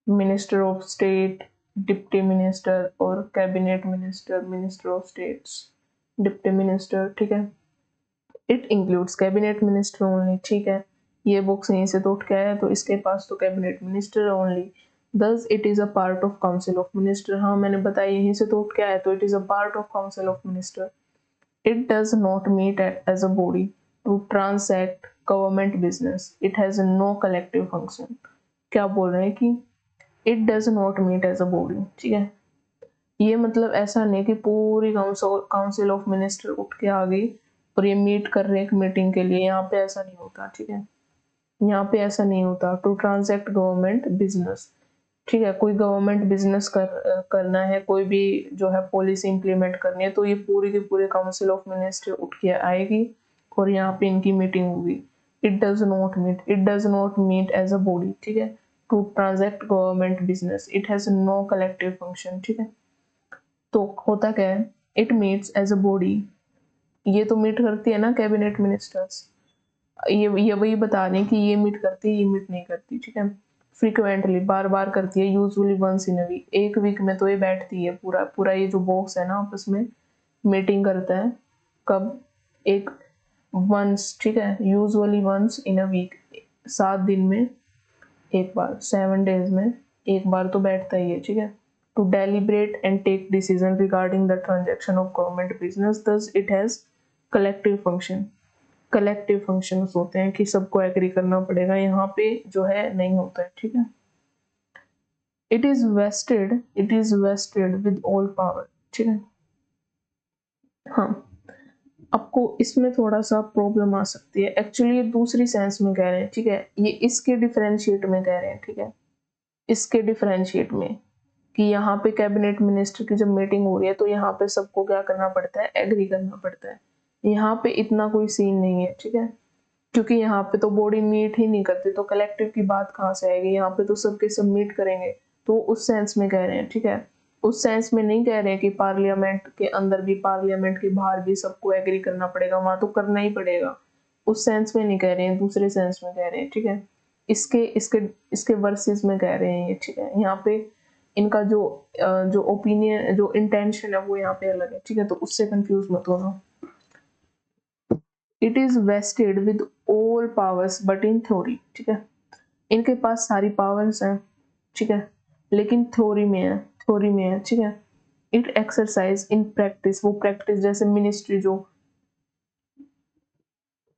minister of state, deputy minister और cabinet minister, minister of states, deputy minister. ठीक है, it includes cabinet minister only. ठीक है, ये बुक्स यहीं से तो उठ के आया, तो इसके पास तो cabinet minister only. Thus it is a part of council of minister. हाँ, मैंने बताया यहीं से तो उठ के आया, तो it is a part of council of minister. It does not meet as a body to transact government business. It has no collective function. क्या बोल रहे हैं कि it does not meet as a body. ठीक है, ये मतलब ऐसा नहीं कि पूरी काउंसिल ऑफ मिनिस्टर उठ के आ गई और ये मीट कर रहे हैं एक मीटिंग के लिए, यहाँ पे ऐसा नहीं होता। ठीक है, यहाँ पे ऐसा नहीं होता। To transact government business. ठीक है, कोई गवर्नमेंट बिजनेस करना है, कोई भी जो है पॉलिसी इंप्लीमेंट करनी है, तो ये पूरी की पूरी काउंसिल ऑफ मिनिस्टर उठ के आएगी और यहाँ पे इनकी मीटिंग होगी। It does not meet as a body. ठीक है, to transact government business, it has no collective function. ठीक है, तो होता क्या है? It meets as a body. ये तो मीट करती है ना कैबिनेट मिनिस्टर्स, ये वही बता रहे हैं कि ये मीट करती है, ये मीट नहीं करती। ठीक है, फ्रीक्वेंटली, बार बार करती है, usually once in a week, एक वीक में तो ये बैठती है, पूरा पूरा ये जो बॉक्स है ना आपस में मीटिंग करता है। कब? एक वंस। ठीक है, usually once in a week, 7 दिन में एक बार, 7 डेज में एक बार तो बैठता ही है। ठीक है, to deliberate and take decision regarding the transaction of government business, thus it has collective function. Collective functions होते हैं कि सबको एग्री करना पड़ेगा, यहाँ पे जो है नहीं होता है। ठीक है, it is wasted with all power. ठीक है, हाँ, आपको इसमें थोड़ा सा प्रॉब्लम आ सकती है, एक्चुअली ये दूसरी सेंस में कह रहे हैं। ठीक है, ये इसके डिफरेंशिएट में कह रहे हैं। ठीक है, इसके डिफरेंशिएट में कि यहाँ पे कैबिनेट मिनिस्टर की जब मीटिंग हो रही है, तो यहाँ पे सबको क्या करना पड़ता है? एग्री करना पड़ता है। यहाँ पे इतना कोई सीन नहीं है। ठीक है, क्योंकि यहाँ पे तो बॉडी मीट ही नहीं करती, तो कलेक्टिव की बात कहाँ से आएगी? यहाँ पे तो सबके सब मीट करेंगे, तो उस सेंस में कह रहे हैं। ठीक है, उस सेंस में नहीं कह रहे हैं कि पार्लियामेंट के अंदर भी, पार्लियामेंट के बाहर भी सबको एग्री करना पड़ेगा, वहां तो करना ही पड़ेगा। उस सेंस में नहीं कह रहे हैं, दूसरे सेंस में कह रहे हैं। ठीक है, इसके इसके इसके वर्सेस में कह रहे हैं ये। ठीक है, यहाँ पे इनका जो ओपिनियन, जो इंटेंशन है, वो यहाँ पे अलग है। ठीक है, तो उससे कंफ्यूज मत होना। It is wasted with all powers but in theory. ठीक है, इनके पास सारी पावर्स हैं। ठीक है, लेकिन थ्योरी में है, थ्योरी में है। ठीक है, इट एक्सरसाइज इन प्रैक्टिस, वो प्रैक्टिस जैसे मिनिस्ट्री, जो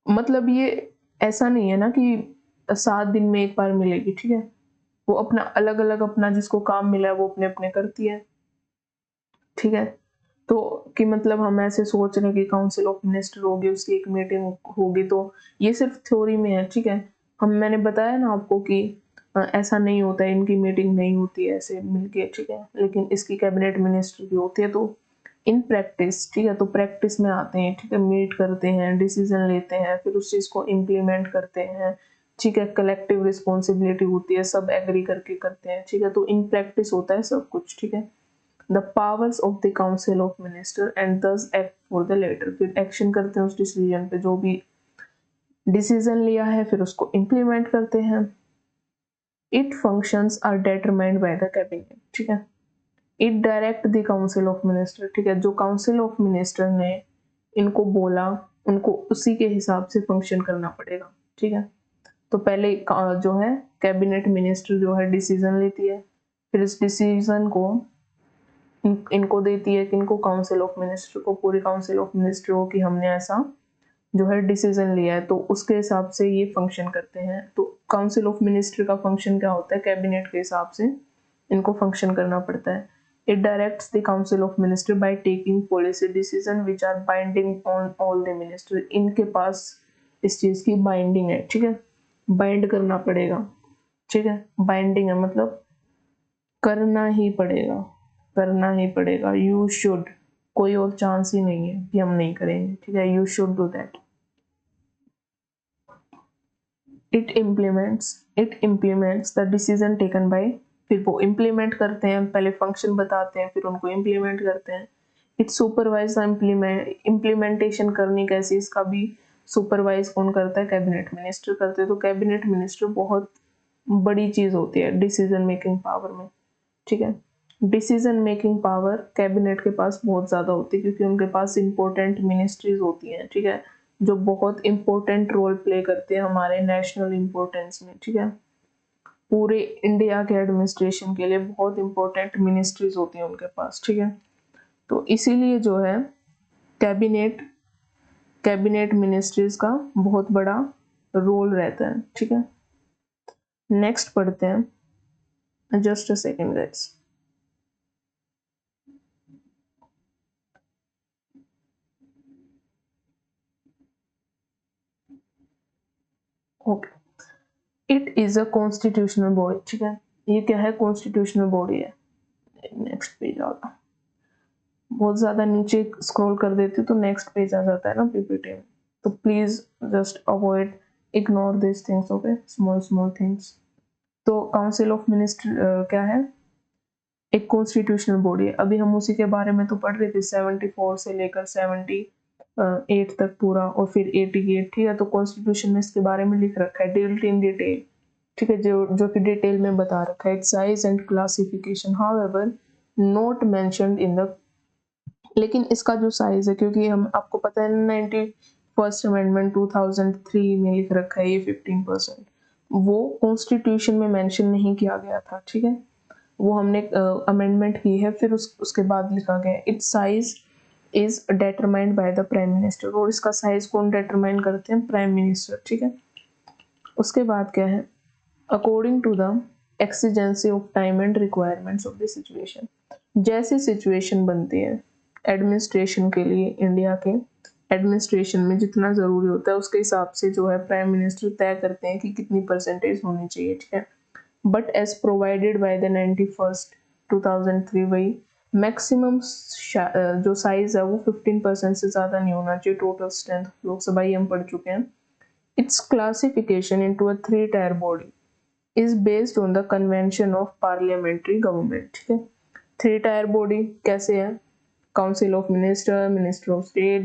मतलब ये ऐसा नहीं है ना कि 7 दिन में एक बार मिलेगी। ठीक है, वो अपना अलग अलग, अपना जिसको काम मिला है वो अपने अपने करती है। ठीक है, तो कि मतलब हम ऐसे सोच रहे हैं कि काउंसिल ऑफ मिनिस्टर होगी, उसकी एक मीटिंग होगी, तो ये सिर्फ थ्योरी में है। ठीक है, मैंने बताया ना आपको कि ऐसा नहीं होता है, इनकी मीटिंग नहीं होती है ऐसे मिलके, ठीक है, लेकिन इसकी कैबिनेट मिनिस्टर की होती है। तो इन प्रैक्टिस, ठीक है, तो प्रैक्टिस में आते हैं, ठीक है, मीट करते हैं, डिसीजन लेते हैं, फिर उस चीज को इम्प्लीमेंट करते हैं, ठीक है, कलेक्टिव रिस्पॉन्सिबिलिटी होती है, सब एग्री करके करते हैं, ठीक है, तो इन प्रैक्टिस होता है सब कुछ, ठीक है। The powers of the council of minister and दस एक्ट फॉर द लेटर, फिर एक्शन करते हैं उस डिसीजन पे, जो भी डिसीजन लिया है फिर उसको इम्प्लीमेंट करते हैं। It functions are determined by the cabinet, ठीक है। It direct the council of minister, ठीक है, जो काउंसिल ऑफ मिनिस्टर ने इनको बोला उनको उसी के हिसाब से फंक्शन करना पड़ेगा, ठीक है। तो पहले जो है कैबिनेट मिनिस्टर जो है डिसीजन लेती है, फिर इस डिसीजन को इनको देती है, किनको, काउंसिल ऑफ मिनिस्टर को, पूरी काउंसिल ऑफ मिनिस्टर को, कि हमने ऐसा जो है डिसीजन लिया है, तो उसके हिसाब से ये फंक्शन करते हैं। तो काउंसिल ऑफ मिनिस्टर का फंक्शन क्या होता है, कैबिनेट के हिसाब से इनको फंक्शन करना पड़ता है। It directs the council of minister by taking policy decision which are binding on all the minister, इनके पास इस चीज की बाइंडिंग है, ठीक है, बाइंड करना पड़ेगा, ठीक है, बाइंडिंग है मतलब करना ही पड़ेगा, करना ही पड़ेगा, यू शुड, कोई और चांस ही नहीं है कि हम नहीं करेंगे, ठीक है, you should do that. It implements the decision taken by, फिर वो इम्प्लीमेंट करते हैं, पहले फंक्शन बताते हैं फिर उनको इम्प्लीमेंट करते हैं। इट सुपरवाइज इम्प्लीमेंटेशन करनी कैसी, इसका भी सुपरवाइज कौन करता है, कैबिनेट मिनिस्टर करते हैं। तो कैबिनेट मिनिस्टर बहुत बड़ी चीज होती है डिसीजन मेकिंग पावर में, ठीक है। डिसीजन मेकिंग पावर कैबिनेट के पास बहुत ज्यादा होती है, क्योंकि उनके पास इंपॉर्टेंट मिनिस्ट्रीज होती हैं, ठीक है, जो बहुत इंपॉर्टेंट रोल प्ले करते हैं हमारे नेशनल इंपॉर्टेंस में, ठीक है। पूरे इंडिया के एडमिनिस्ट्रेशन के लिए बहुत इंपॉर्टेंट मिनिस्ट्रीज होती हैं उनके पास, ठीक है। तो इसीलिए जो है कैबिनेट कैबिनेट मिनिस्ट्रीज का बहुत बड़ा रोल रहता है, ठीक है। नेक्स्ट पढ़ते हैं, just a second guys. Okay, it is a constitutional body, ठीक है, ये क्या है, कॉन्स्टिट्यूशनल बॉडी है। नेक्स्ट पेज आगा, बहुत ज्यादा नीचे स्क्रॉल कर देती तो नेक्स्ट पेज आ जाता है ना पीपीटी में, तो please just avoid, ignore this things, okay, small small things. तो काउंसिल ऑफ मिनिस्टर क्या है, एक कॉन्स्टिट्यूशनल बॉडी है। अभी हम उसी के बारे में तो पढ़ रहे थे, 74 से लेकर 78 तक पूरा, और फिर 88, ठीक है। तो कॉन्स्टिट्यूशन में इसके बारे में लिख रखा है डिटेल्ड इन डिटेल, ठीक है, जो कि डिटेल में बता रखा है। It's size and classification however not mentioned in the, लेकिन इसका जो साइज है, क्योंकि हम आपको पता है 91st अमेंडमेंट 2003 में लिख रखा है ये 15%, वो कॉन्स्टिट्यूशन में मेंशन नहीं किया गया था, ठीक है, वो हमने अमेंडमेंट की है, फिर उसके बाद लिखा गया it's size is determined by the prime minister, और इसका साइज कौन डिटरमाइन करते हैं, प्राइम मिनिस्टर, ठीक है। उसके बाद क्या है, according to the exigency of time and requirements of the situation, जैसी सिचुएशन बनती है एडमिनिस्ट्रेशन के लिए, इंडिया के एडमिनिस्ट्रेशन में जितना जरूरी होता है उसके हिसाब से जो है प्राइम मिनिस्टर तय करते हैं कि कितनी परसेंटेज होनी चाहिए, ठीक है। But as provided by the 91st 2003, वही मैक्सिमम जो साइज है वो 15% से ज्यादा नहीं होना चाहिए टोटल स्ट्रेंथ। लोकसभा ही हम पढ़ चुके हैं। It's classification into a 3 tyre body is based on the convention of parliamentary government, ठीक है। 3 टायर बॉडी कैसे है, council of minister, minister of state,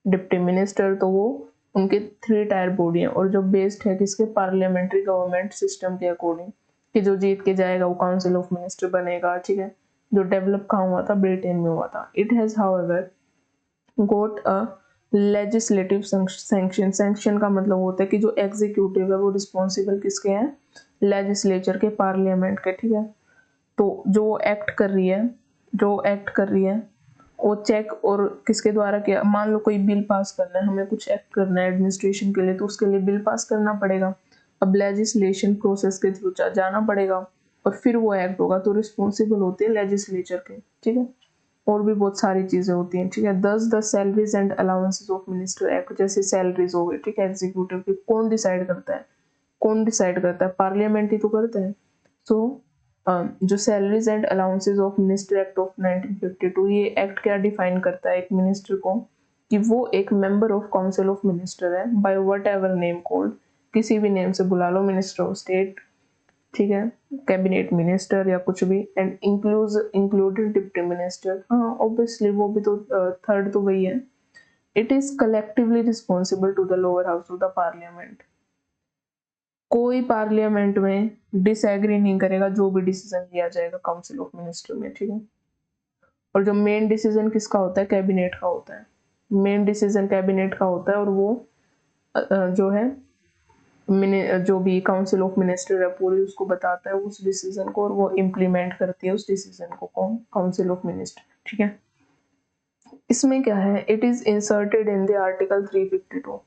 deputy minister, तो वो उनके 3 टायर बॉडी है, और जो बेस्ड है किसके, पार्लियामेंट्री गवर्नमेंट सिस्टम के अकॉर्डिंग, कि जो जीत के जाएगा वो काउंसिल ऑफ मिनिस्टर बनेगा, ठीक है, जो डेवलप कहाँ हुआ था, ब्रिटेन में हुआ था। It has however got a legislative sanction, sanction का मतलब होता है कि जो एग्जीक्यूटिव है वो रिस्पॉन्सिबल किसके हैं, लेजिस्लेचर के, पार्लियामेंट के, ठीक है। तो जो एक्ट कर रही है, जो एक्ट कर रही है वो चेक और किसके द्वारा किया, मान लो कोई बिल पास करना है, हमें कुछ एक्ट करना है एडमिनिस्ट्रेशन के लिए, तो उसके लिए बिल पास करना पड़ेगा। अब लेजिस्लेशन प्रोसेस के थ्रू जाना पड़ेगा और फिर वो एक्ट होगा, तो रिस्पॉन्सिबल होते हैं लेजिस्लेचर के, ठीक है। और भी बहुत सारी चीजें होती हैं, ठीक है। दस the salaries and allowances of minister act, जैसे सैलरीज हो गई, ठीक है, एग्जीक्यूटिव की, कौन डिसाइड करता है, कौन डिसाइड करता है? पार्लियामेंट ही तो करता है। सो जो salaries and allowances of minister act of 1952, ये एक्ट क्या डिफाइन करता है एक मिनिस्टर को, कि वो एक member of council of minister है, by whatever name called, किसी भी नेम से बुला लो, मिनिस्टर ऑफ स्टेट, ठीक है, कैबिनेट मिनिस्टर या कुछ भी, एंड इंक्लूडेड डिप्टी मिनिस्टर। हाँ ऑब्वियसली वो भी तो थर्ड तो वही है। It is collectively responsible to the lower house of the parliament. कोई पार्लियामेंट में डिसएग्री नहीं करेगा जो भी डिसीजन लिया जाएगा काउंसिल ऑफ मिनिस्टर में, ठीक है। और जो मेन डिसीजन किसका होता है? कैबिनेट का होता है। मेन डिसीजन कैबिनेट का होता है, और वो जो है जो भी काउंसिल ऑफ मिनिस्टर है पूरी उसको बताता है उस डिसीजन को, और वो इम्प्लीमेंट करती है उस डिसीजन को कौन? काउंसिल ऑफ मिनिस्टर, ठीक है। इसमें क्या है? It is inserted in the article 352।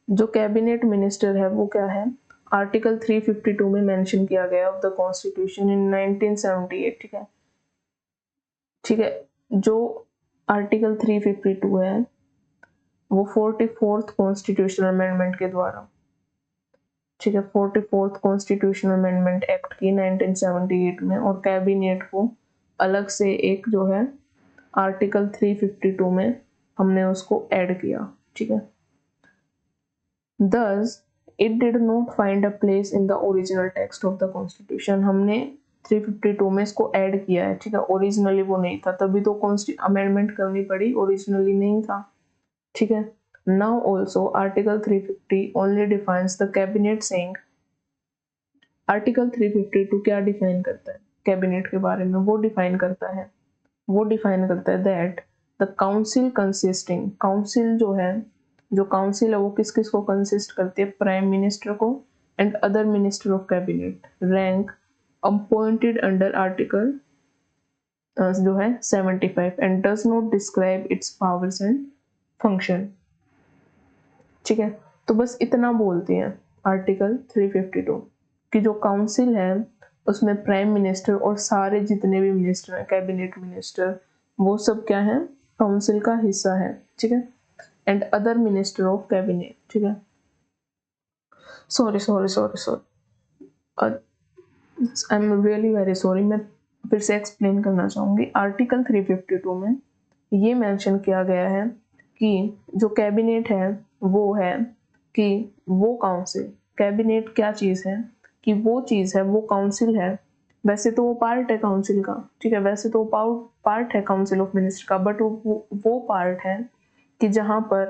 जो कैबिनेट मिनिस्टर है वो क्या है? आर्टिकल 352 में मेंशन किया गया ऑफ द कॉन्स्टिट्यूशन इन 1978, ठीक है, ठीक है। जो आर्टिकल 352 है वो 44th कॉन्स्टिट्यूशनल अमेंडमेंट के द्वारा, ठीक है, 44th कॉन्स्टिट्यूशनल अमेंडमेंट एक्ट की 1978 में, और कैबिनेट को अलग से एक जो है आर्टिकल 352 में हमने उसको ऐड किया, ठीक है। Thus, it did not find a place in the original text of the constitution। हमने 352 में इसको ऐड किया है, ठीक है, ओरिजिनली वो नहीं था, तभी तो अमेंडमेंट करनी पड़ी, ओरिजिनली नहीं था, ठीक है। Now also article 350 only defines the cabinet, saying article 352 क्या डिफाइन करता है कैबिनेट के बारे में? वो डिफाइन करता है that the council consisting, council जो है, जो काउंसिल है वो किस किस को कंसिस्ट करती है? प्राइम मिनिस्टर को and other minister of cabinet, rank appointed under article जो है 75, and does not describe its powers and function, ठीक है। तो बस इतना बोलते हैं आर्टिकल 352 कि जो काउंसिल है उसमें प्राइम मिनिस्टर और सारे जितने भी मिनिस्टर हैं, कैबिनेट मिनिस्टर, वो सब क्या है? काउंसिल का हिस्सा है, ठीक है, and other minister of cabinet, ठीक है। Sorry I am really very sorry, मैं फिर से एक्सप्लेन करना चाहूंगी। आर्टिकल 352 में ये मेंशन किया गया है कि जो कैबिनेट है वो है कि वो काउंसिल, कैबिनेट क्या चीज़ है? कि वो चीज़ है, वो काउंसिल है, वैसे तो वो पार्ट है काउंसिल का, ठीक है, वैसे तो पार्ट है काउंसिल ऑफ मिनिस्टर का, बट वो पार्ट है कि जहाँ पर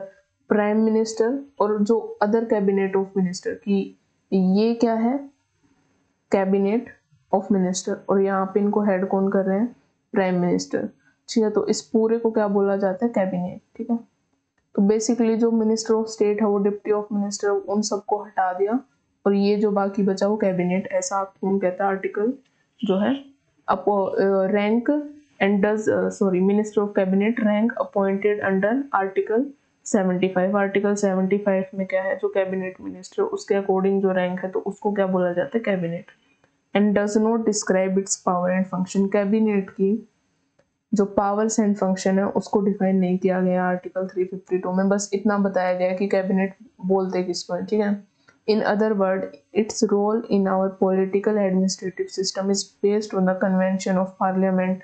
प्राइम मिनिस्टर और जो अदर कैबिनेट ऑफ मिनिस्टर की, ये क्या है? कैबिनेट ऑफ मिनिस्टर, और यहाँ पे इनको हेड कौन कर रहे हैं? प्राइम मिनिस्टर, ठीक है। तो इस पूरे को क्या बोला जाता है? कैबिनेट, ठीक है। तो बेसिकली जो मिनिस्टर ऑफ स्टेट है वो डिप्टी ऑफ मिनिस्टर, उन सबको हटा दिया, और ये जो बाकी बचा वो कैबिनेट, ऐसा कौन कहता है? आर्टिकल जो है rank and does minister of cabinet rank appointed under article 75। Article 75 में क्या है? जो कैबिनेट मिनिस्टर उसके अकॉर्डिंग जो रैंक है तो उसको क्या बोला जाता है? Cabinet. And does not describe it's power and function, cabinet की जो पावर्स एंड फंक्शन है उसको डिफाइन नहीं किया गया आर्टिकल 352 में, बस इतना बताया गया कि कैबिनेट बोलते किसको है, ठीक है। In other word, its role in our political administrative system is based on the convention of parliament.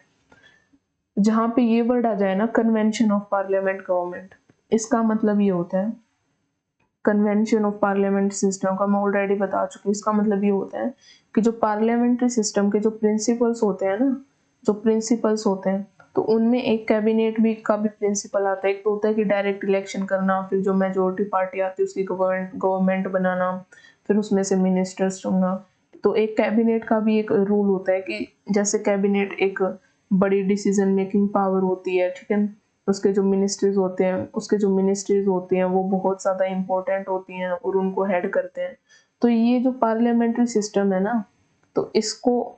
जहाँ पे ये वर्ड आ जाए ना, कन्वेंशन ऑफ पार्लियामेंट गवर्नमेंट, इसका मतलब ये होता है, कन्वेंशन ऑफ पार्लियामेंट सिस्टम का मैं ऑलरेडी बता चुकी हूँ। इसका मतलब ये होता है कि जो पार्लियामेंट्री सिस्टम के जो प्रिंसिपल्स होते हैं ना, जो प्रिंसिपल्स होते हैं, तो उनमें एक कैबिनेट भी का भी प्रिंसिपल आता है। एक तो होता है कि डायरेक्ट इलेक्शन करना, फिर जो मेजोरिटी पार्टी आती है उसकी गवर्नमेंट बनाना, फिर उसमें से मिनिस्टर्स चुनना। तो एक कैबिनेट का भी एक रूल होता है कि जैसे कैबिनेट एक बड़ी डिसीजन मेकिंग पावर होती है, ठीक है, उसके जो मिनिस्ट्रीज होती हैं वो बहुत ज़्यादा इम्पोर्टेंट होती हैं और उनको हेड करते हैं। तो ये जो पार्लियामेंट्री सिस्टम है ना, तो इसको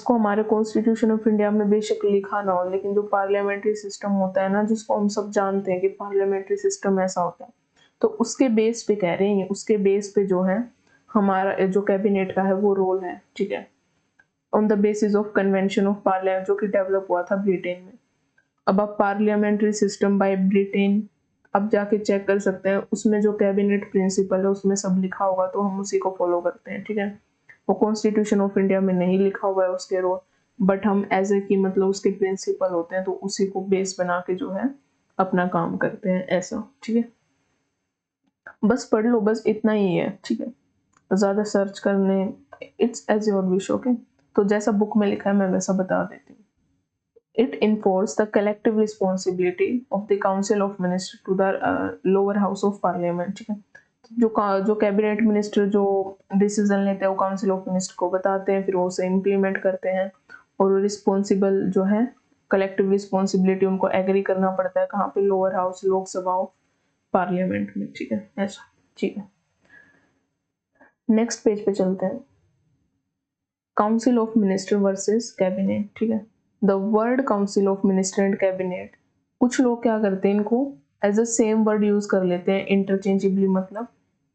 हमारे कॉन्स्टिट्यूशन ऑफ इंडिया में बेशक लिखा ना हो, लेकिन जो पार्लियामेंट्री सिस्टम होता है ना, जिसको हम सब जानते हैं कि पार्लियामेंट्री सिस्टम ऐसा होता है, तो उसके बेस पे कह रहे हैं, उसके बेस पे जो है हमारा जो कैबिनेट का है वो रोल है, ठीक है, on the basis of convention of parliament जो कि डेवलप हुआ था ब्रिटेन में। अब पार्लियामेंट्री सिस्टम बाय ब्रिटेन आप जाके चेक कर सकते हैं, उसमें जो कैबिनेट प्रिंसिपल है उसमें सब लिखा होगा, तो हम उसी को फॉलो करते हैं, ठीक है। वो कॉन्स्टिट्यूशन ऑफ इंडिया में नहीं लिखा हुआ है उसके रूल, बट हम एज ए कि मतलब उसके प्रिंसिपल होते हैं, तो उसी को बेस बना के जो है अपना काम करते हैं, ऐसा, ठीक है। बस पढ़ लो, बस इतना ही है, ठीक है, ज़्यादा सर्च करने, it's as your wish, okay. तो जैसा बुक में लिखा है मैं वैसा बता देती हूँ। It enforces the collective responsibility of the Council of Ministers to the lower house of Parliament, ठीक है। जो कैबिनेट मिनिस्टर जो डिसीजन लेते हैं वो काउंसिल ऑफ मिनिस्टर को बताते हैं, फिर वो उसे इम्प्लीमेंट करते हैं, और रिस्पॉन्सिबल जो है कलेक्टिव रिस्पॉन्सिबिलिटी उनको एग्री करना पड़ता है कहाँ पे, lower house, Lok Sabha of parliament में, ठीक है, ऐसा, ठीक है। नेक्स्ट पेज पे चलते हैं, council of minister versus cabinet, ठीक है। The word council of minister and cabinet, कुछ लोग क्या करते हैं इनको as a same word use कर लेते हैं इंटरचेंजेबली, मतलब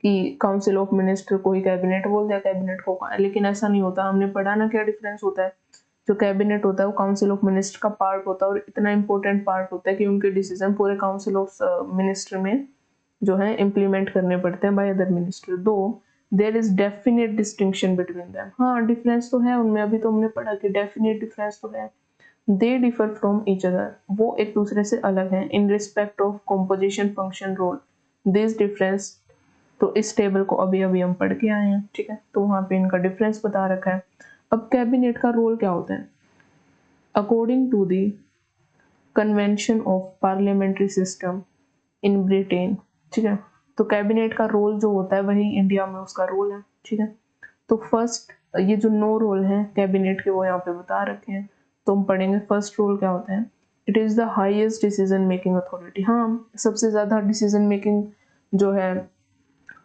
कि काउंसिल ऑफ मिनिस्टर को ही कैबिनेट बोल दिया, कैबिनेट को, लेकिन ऐसा नहीं होता। हमने पढ़ा ना क्या डिफरेंस होता है। जो कैबिनेट होता है वो काउंसिल ऑफ मिनिस्टर का पार्ट होता है, और इतना इंपॉर्टेंट पार्ट होता है कि उनके डिसीजन पूरे काउंसिल ऑफ मिनिस्टर में जो है इम्प्लीमेंट करने पड़ते हैं by other minister, though there is definite distinction between them. हाँ, डिफरेंस तो है उनमें, अभी तो हमने पढ़ा कि डेफिनेट डिफरेंस तो है। They differ from each other, वो एक दूसरे से अलग हैं, in respect of composition, function, role. This difference, तो इस टेबल को अभी अभी हम पढ़ के आए हैं, ठीक है, तो वहां पे इनका डिफरेंस बता रखा है। अब कैबिनेट का रोल क्या होता है, according to the convention of parliamentary system in Britain, ठीक है। तो कैबिनेट का रोल जो होता है वही इंडिया में उसका रोल है, ठीक है। तो फर्स्ट, ये जो 9 रोल हैं कैबिनेट के वो यहाँ पे बता रखे हैं, तो हम पढ़ेंगे। फर्स्ट रोल क्या होता है, it is the highest decision making authority. हाँ, सबसे ज्यादा डिसीजन मेकिंग जो है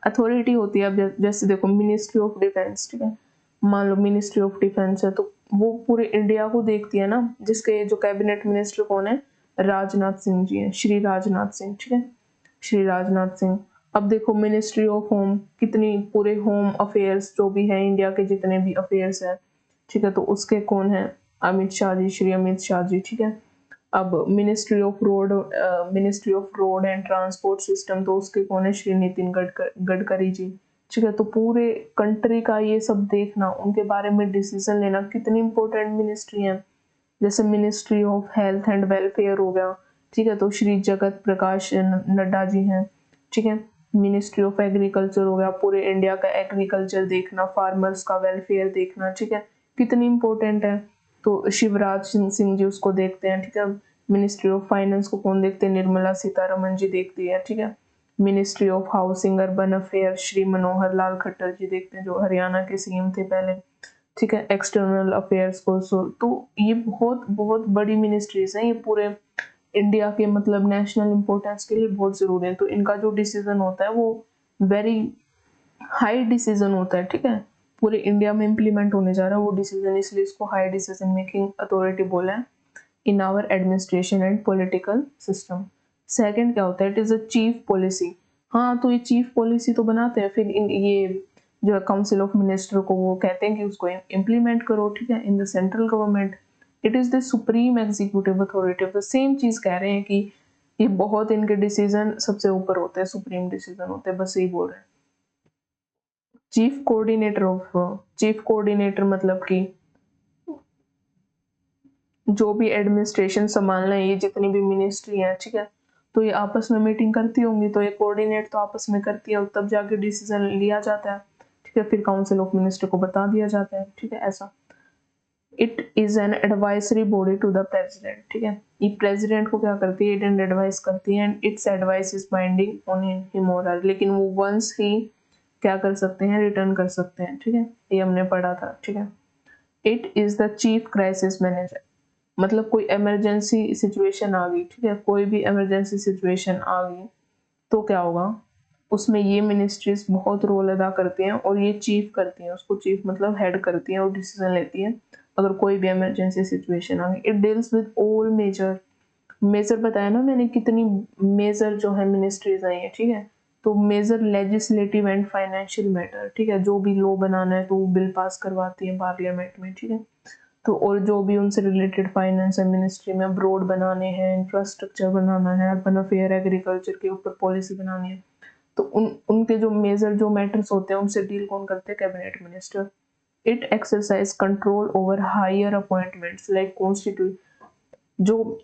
अथॉरिटी होती है। अब जैसे देखो मिनिस्ट्री ऑफ डिफेंस, ठीक है, मान लो मिनिस्ट्री ऑफ डिफेंस है, तो वो पूरे इंडिया को देखती है ना, जिसके जो कैबिनेट मिनिस्टर कौन है, राजनाथ सिंह जी हैं, श्री राजनाथ सिंह, ठीक है, श्री राजनाथ सिंह। अब देखो मिनिस्ट्री ऑफ होम, कितनी पूरे होम अफेयर्स जो भी है इंडिया के जितने भी अफेयर्स है, ठीक है, तो उसके कौन है, अमित शाह जी, श्री अमित शाह जी, ठीक है। अब ministry of road and transport system, तो उसके कौन है, श्री नितिन गडकरी जी, ठीक है। तो पूरे कंट्री का ये सब देखना, उनके बारे में डिसीजन लेना, कितनी इंपॉर्टेंट मिनिस्ट्री है। जैसे ministry of health and welfare हो गया, ठीक है, तो श्री जगत प्रकाश नड्डा जी हैं, ठीक है। मिनिस्ट्री ऑफ एग्रीकल्चर हो गया, पूरे इंडिया का एग्रीकल्चर देखना, फार्मर्स का वेलफेयर देखना, ठीक है, कितनी इंपॉर्टेंट है। तो शिवराज सिंह जी उसको देखते हैं, ठीक है। मिनिस्ट्री ऑफ फाइनेंस को कौन देखते हैं, निर्मला सीतारमन जी देखती है, ठीक है। Ministry of housing urban affair Shri Manohar Lal Khattar ji देखते हैं, जो हरियाणा के सीएम थे पहले, ठीक है। एक्सटर्नल अफेयर्स को, तो ये बहुत बहुत बड़ी मिनिस्ट्रीज हैं, ये पूरे इंडिया के मतलब नेशनल इंपॉर्टेंस के लिए बहुत जरूरी है। तो इनका जो डिसीजन होता है वो वेरी हाई डिसीजन होता है, ठीक है, पूरे इंडिया में इम्प्लीमेंट होने जा रहा है वो डिसीजन, इसलिए इसको हाई डिसीजन मेकिंग अथॉरिटी बोला है in our administration and political system. Second क्या होता है, it is a chief policy. हाँ, तो ये चीफ पॉलिसी तो बनाते हैं, फिर ये जो काउंसिल ऑफ मिनिस्टर को वो कहते हैं कि उसको इम्प्लीमेंट करो, ठीक है, in the central government. It is the supreme executive authority, तो सेम चीज कह रहे हैं कि ये बहुत इनके डिसीजन सबसे ऊपर होते हैं, सुप्रीम डिसीजन होते हैं, बस यही बोल रहे हैं। चीफ कोऑर्डिनेटर मतलब कि जो भी एडमिनिस्ट्रेशन संभालना है, ये जितनी भी मिनिस्ट्री है, ठीक है, तो ये आपस में मीटिंग करती होंगी, तो ये कोऑर्डिनेट तो आपस में करती है, तब जाके डिसीजन लिया जाता है, ठीक है, फिर काउंसिल ऑफ मिनिस्टर को बता दिया जाता है, ठीक है, ऐसा। It is an advisory body to the president, ठीक है, ये प्रेसिडेंट को क्या करती है, एंड एडवाइस करती है, and it's advice is binding on him और हर, लेकिन वो वंस ही क्या कर सकते हैं, रिटर्न कर सकते हैं, ठीक है, ये हमने पढ़ा था, ठीक है। It is the chief crisis manager, मतलब कोई इमरजेंसी सिचुएशन आ गई, ठीक है, कोई भी इमरजेंसी सिचुएशन आ गई तो क्या होगा, उसमें ये मिनिस्ट्रीज बहुत रोल अदा करती हैं, और ये चीफ करती हैं, उसको चीफ मतलब हेड करती हैं और डिसीजन लेती हैं अगर कोई भी इमरजेंसी सिचुएशन आ गई। It deals with all major बताया ना मैंने कितनी मेजर जो है मिनिस्ट्रीज आई है, ठीक है। तो major legislative and financial matter, ठीक है, जो भी लॉ बनाना है तो वो बिल पास करवाती है पार्लियामेंट में, ठीक है। तो और जो भी उनसे रिलेटेड फाइनेंस है मिनिस्ट्री में, अब रोड बनाने हैं, इंफ्रास्ट्रक्चर बनाना है, अर्बन अफेयर, एग्रीकल्चर के ऊपर पॉलिसी बनानी है, तो उनके जो मेजर जो मैटर्स होते हैं उनसे डील कौन करते हैं? Cabinet minister. It exercise control over higher appointments like constitute, जो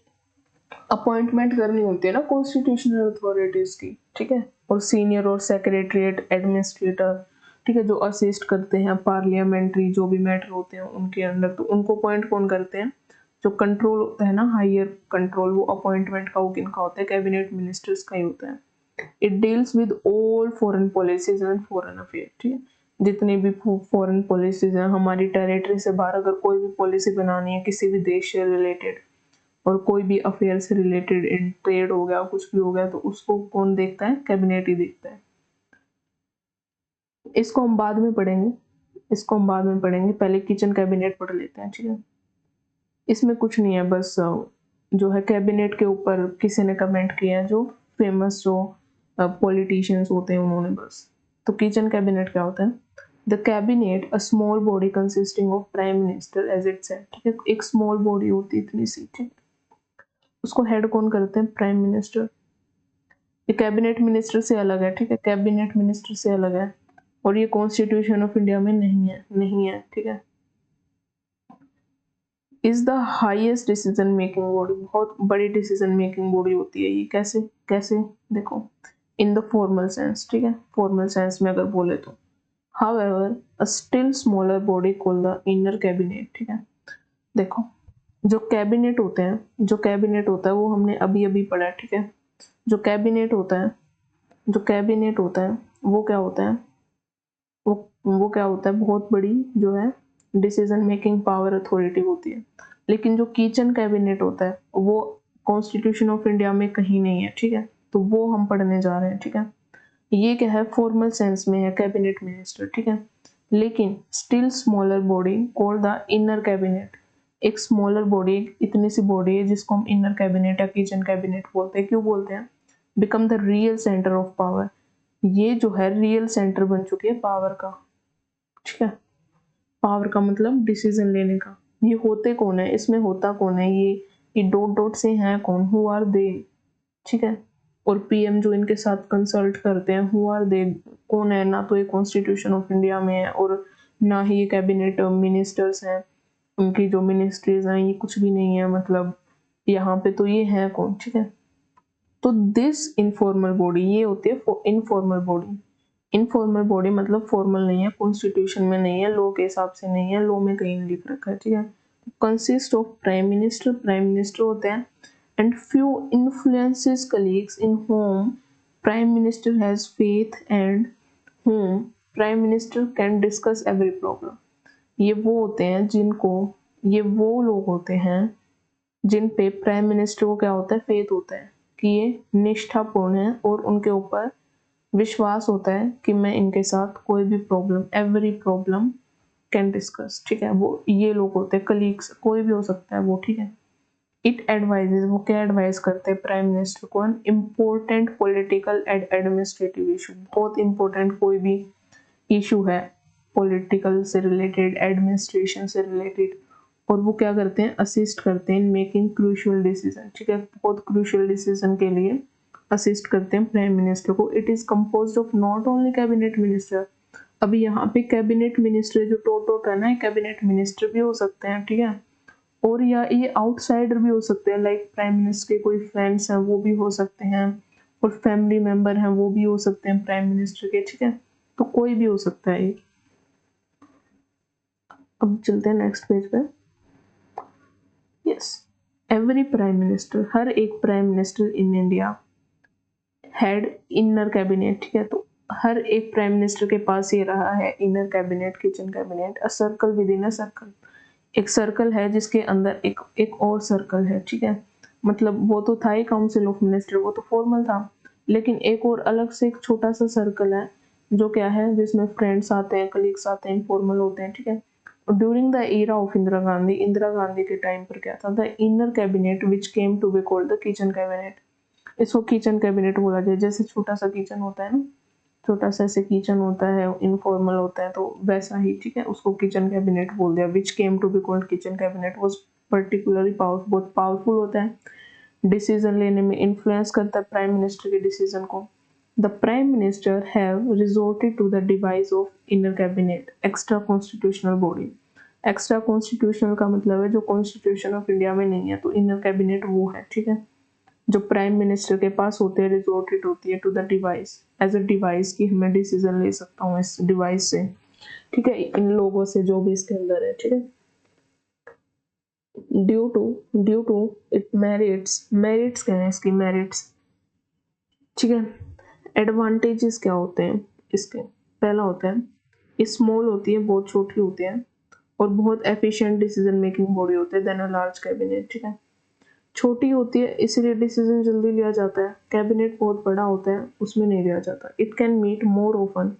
अपॉइंटमेंट करनी होती है ना कॉन्स्टिट्यूशनल अथॉरिटीज की, ठीक है, और सीनियर और सेक्रेटरीट एडमिनिस्ट्रेटर, ठीक है, जो असिस्ट करते हैं पार्लियामेंट्री जो भी मैटर होते हैं उनके अंदर, तो उनको अपॉइंट कौन करते हैं? जो कंट्रोल होता है ना, हायर कंट्रोल, वो अपॉइंटमेंट का वो किनका होता है? कैबिनेट मिनिस्टर्स का ही होता है। It deals with all foreign policies and foreign affair, ठीक है, जितनी भी फॉरेन पॉलिसीज हैं, हमारी टेरिटरी से बाहर अगर कोई भी पॉलिसी बनानी है किसी भी देश से रिलेटेड, और कोई भी अफेयर से रिलेटेड, इन ट्रेड हो गया, कुछ भी हो गया, तो उसको कौन देखता है? कैबिनेट ही देखता है। इसको हम बाद में पढ़ेंगे, इसको हम बाद में पढ़ेंगे, पहले किचन कैबिनेट पढ़ लेते हैं, ठीक है। इसमें कुछ नहीं है, बस जो है कैबिनेट के ऊपर किसी ने कमेंट किया है, जो फेमस जो पॉलिटिशियंस होते हैं उन्होंने, बस। तो किचन कैबिनेट क्या होता है? The cabinet a small body consisting of prime minister as it said, ठीक है, एक स्मॉल बॉडी होती है इतनी सी, ठीक, उसको हेड कौन करते हैं? Prime minister. ये कैबिनेट मिनिस्टर से अलग है, ठीक है, कैबिनेट मिनिस्टर से अलग है, और ये कॉन्स्टिट्यूशन ऑफ इंडिया में नहीं है, ठीक है। Is the highest decision making body, बहुत बड़ी डिसीजन मेकिंग बॉडी होती है ये। कैसे? कैसे देखो, इन द फॉर्मल सेंस, ठीक है, फॉर्मल सेंस में अगर बोले तो, however a still smaller body called the inner cabinet, ठीक है। देखो, जो कैबिनेट होते हैं, जो कैबिनेट होता है वो हमने अभी अभी पढ़ा है, ठीक है। जो कैबिनेट होता है, जो कैबिनेट होता है वो क्या होता है? वो क्या होता है? बहुत बड़ी जो है डिसीजन मेकिंग पावर अथॉरिटी होती है। लेकिन जो किचन कैबिनेट होता है वो कॉन्स्टिट्यूशन ऑफ इंडिया में कहीं नहीं है, ठीक है, तो वो हम पढ़ने जा रहे हैं, ठीक है। ये क्या है? फॉर्मल सेंस में है कैबिनेट मिनिस्टर, ठीक है, लेकिन still smaller body called the inner cabinet, एक स्मॉलर बॉडी, इतनी सी बॉडी है जिसको हम इनर कैबिनेट या किचन कैबिनेट बोलते हैं। क्यों बोलते हैं? Become the real centre of power, ये जो है रियल सेंटर बन चुकी है पावर का, ठीक है। पावर का मतलब डिसीजन लेने का। ये होते कौन है? इसमें होता कौन है? ये डॉट डॉट से हैं कौन? हु आर दे, ठीक है। और पीएम जो इनके साथ कंसल्ट करते हैं, हु आर दे, कौन है? ना तो ये कॉन्स्टिट्यूशन ऑफ इंडिया में है और ना ही ये कैबिनेट मिनिस्टर्स हैं, उनकी जो मिनिस्ट्रीज हैं ये कुछ भी नहीं है, मतलब यहाँ पे तो ये है कौन, ठीक है। तो दिस इनफॉर्मल बॉडी, ये होती है इनफॉर्मल बॉडी। इनफॉर्मल बॉडी मतलब फॉर्मल नहीं है, कॉन्स्टिट्यूशन में नहीं है, लॉ के हिसाब से नहीं है, लॉ में कहीं नहीं लिख रखा है, ठीक है। Consist of prime minister, prime minister होते हैं, and few influences colleagues in home prime minister has faith and home prime minister can discuss every problem. ये वो होते हैं जिनको, ये वो लोग होते हैं जिन पे प्राइम मिनिस्टर को क्या होता है? फेथ होता है कि ये निष्ठापूर्ण है, और उनके ऊपर विश्वास होता है कि मैं इनके साथ कोई भी problem, every problem can discuss, ठीक है। वो ये लोग होते हैं, कलीग्स, कोई भी हो सकता है वो, ठीक है। इट एडवाइजेज, वो क्या एडवाइस करते हैं प्राइम मिनिस्टर को? Important political and administrative issue, बहुत इंपॉर्टेंट कोई भी इशू है पॉलिटिकल से रिलेटेड, एडमिनिस्ट्रेशन से रिलेटेड, और वो क्या करते हैं? असिस्ट करते हैं इन मेकिंग क्रूशियल डिसीजन, ठीक है, बहुत क्रूशियल डिसीजन के लिए असिस्ट करते हैं प्राइम मिनिस्टर को। It is composed of not only cabinet minister, अभी यहाँ पे कैबिनेट मिनिस्टर जो टोटल है ना, कैबिनेट मिनिस्टर भी हो सकते हैं, ठीक है, और या ये आउटसाइडर भी हो सकते हैं, लाइक प्राइम मिनिस्टर के कोई फ्रेंड्स हैं वो भी हो सकते हैं, और फैमिली मेंबर हैं वो भी हो सकते हैं प्राइम मिनिस्टर के, ठीक है, तो कोई भी हो सकता है ये। अब चलते हैं नेक्स्ट पेज पे। यस, एवरी प्राइम मिनिस्टर, हर एक prime minister in India head inner cabinet, ठीक है, तो हर एक प्राइम मिनिस्टर के पास ये रहा है inner cabinet, kitchen cabinet, a circle with in a circle, एक सर्कल है जिसके अंदर एक और सर्कल है, ठीक है, मतलब वो तो था ही काउंसिल ऑफ मिनिस्टर, वो तो फॉर्मल था, लेकिन एक और अलग से एक छोटा सा सर्कल है जो क्या है, जिसमें फ्रेंड्स आते हैं, कलीग्स आते हैं, इनफॉर्मल होते हैं, ठीक है। During the era of Indira Gandhi के टाइम पर क्या था? The inner cabinet which came to be called the kitchen cabinet, इसको किचन कैबिनेट बोला जाए, जैसे छोटा सा किचन होता है ना, छोटा सा ऐसे किचन होता है, इनफॉर्मल होता है, तो वैसा ही, ठीक है, उसको किचन कैबिनेट बोल दिया। Which came to be called kitchen cabinet was particularly बहुत पावरफुल होता है, डिसीजन लेने में इन्फ्लुएंस करता है प्राइम मिनिस्टर के डिसीजन को। The prime minister have resorted to the device of inner cabinet extra constitutional body. Extra constitutional का मतलब है जो कॉन्स्टिट्यूशन ऑफ इंडिया में नहीं है, तो इनर कैबिनेट वो है, ठीक है, जो प्राइम मिनिस्टर के पास होते हैं, रिजोर्टेड होती है to the device, as a device की मैं डिसीजन ले सकता हूँ इस डिवाइस से, ठीक है, इन लोगों से जो भी इसके अंदर है, ठीक है। ड्यू टू इट मेरिट्स क्या है इसकी, मेरिट्स, ठीक है। एडवांटेजेस क्या होते हैं इसके, पहला होता है स्मॉल होती है, बहुत छोटी होती है, और बहुत एफिशिएंट डिसीजन मेकिंग बॉडी होती है देन अ लार्ज कैबिनेट, ठीक है। छोटी होती है इसलिए डिसीजन जल्दी लिया जाता है, कैबिनेट बहुत बड़ा होता है उसमें नहीं लिया जाता। It can meet more open,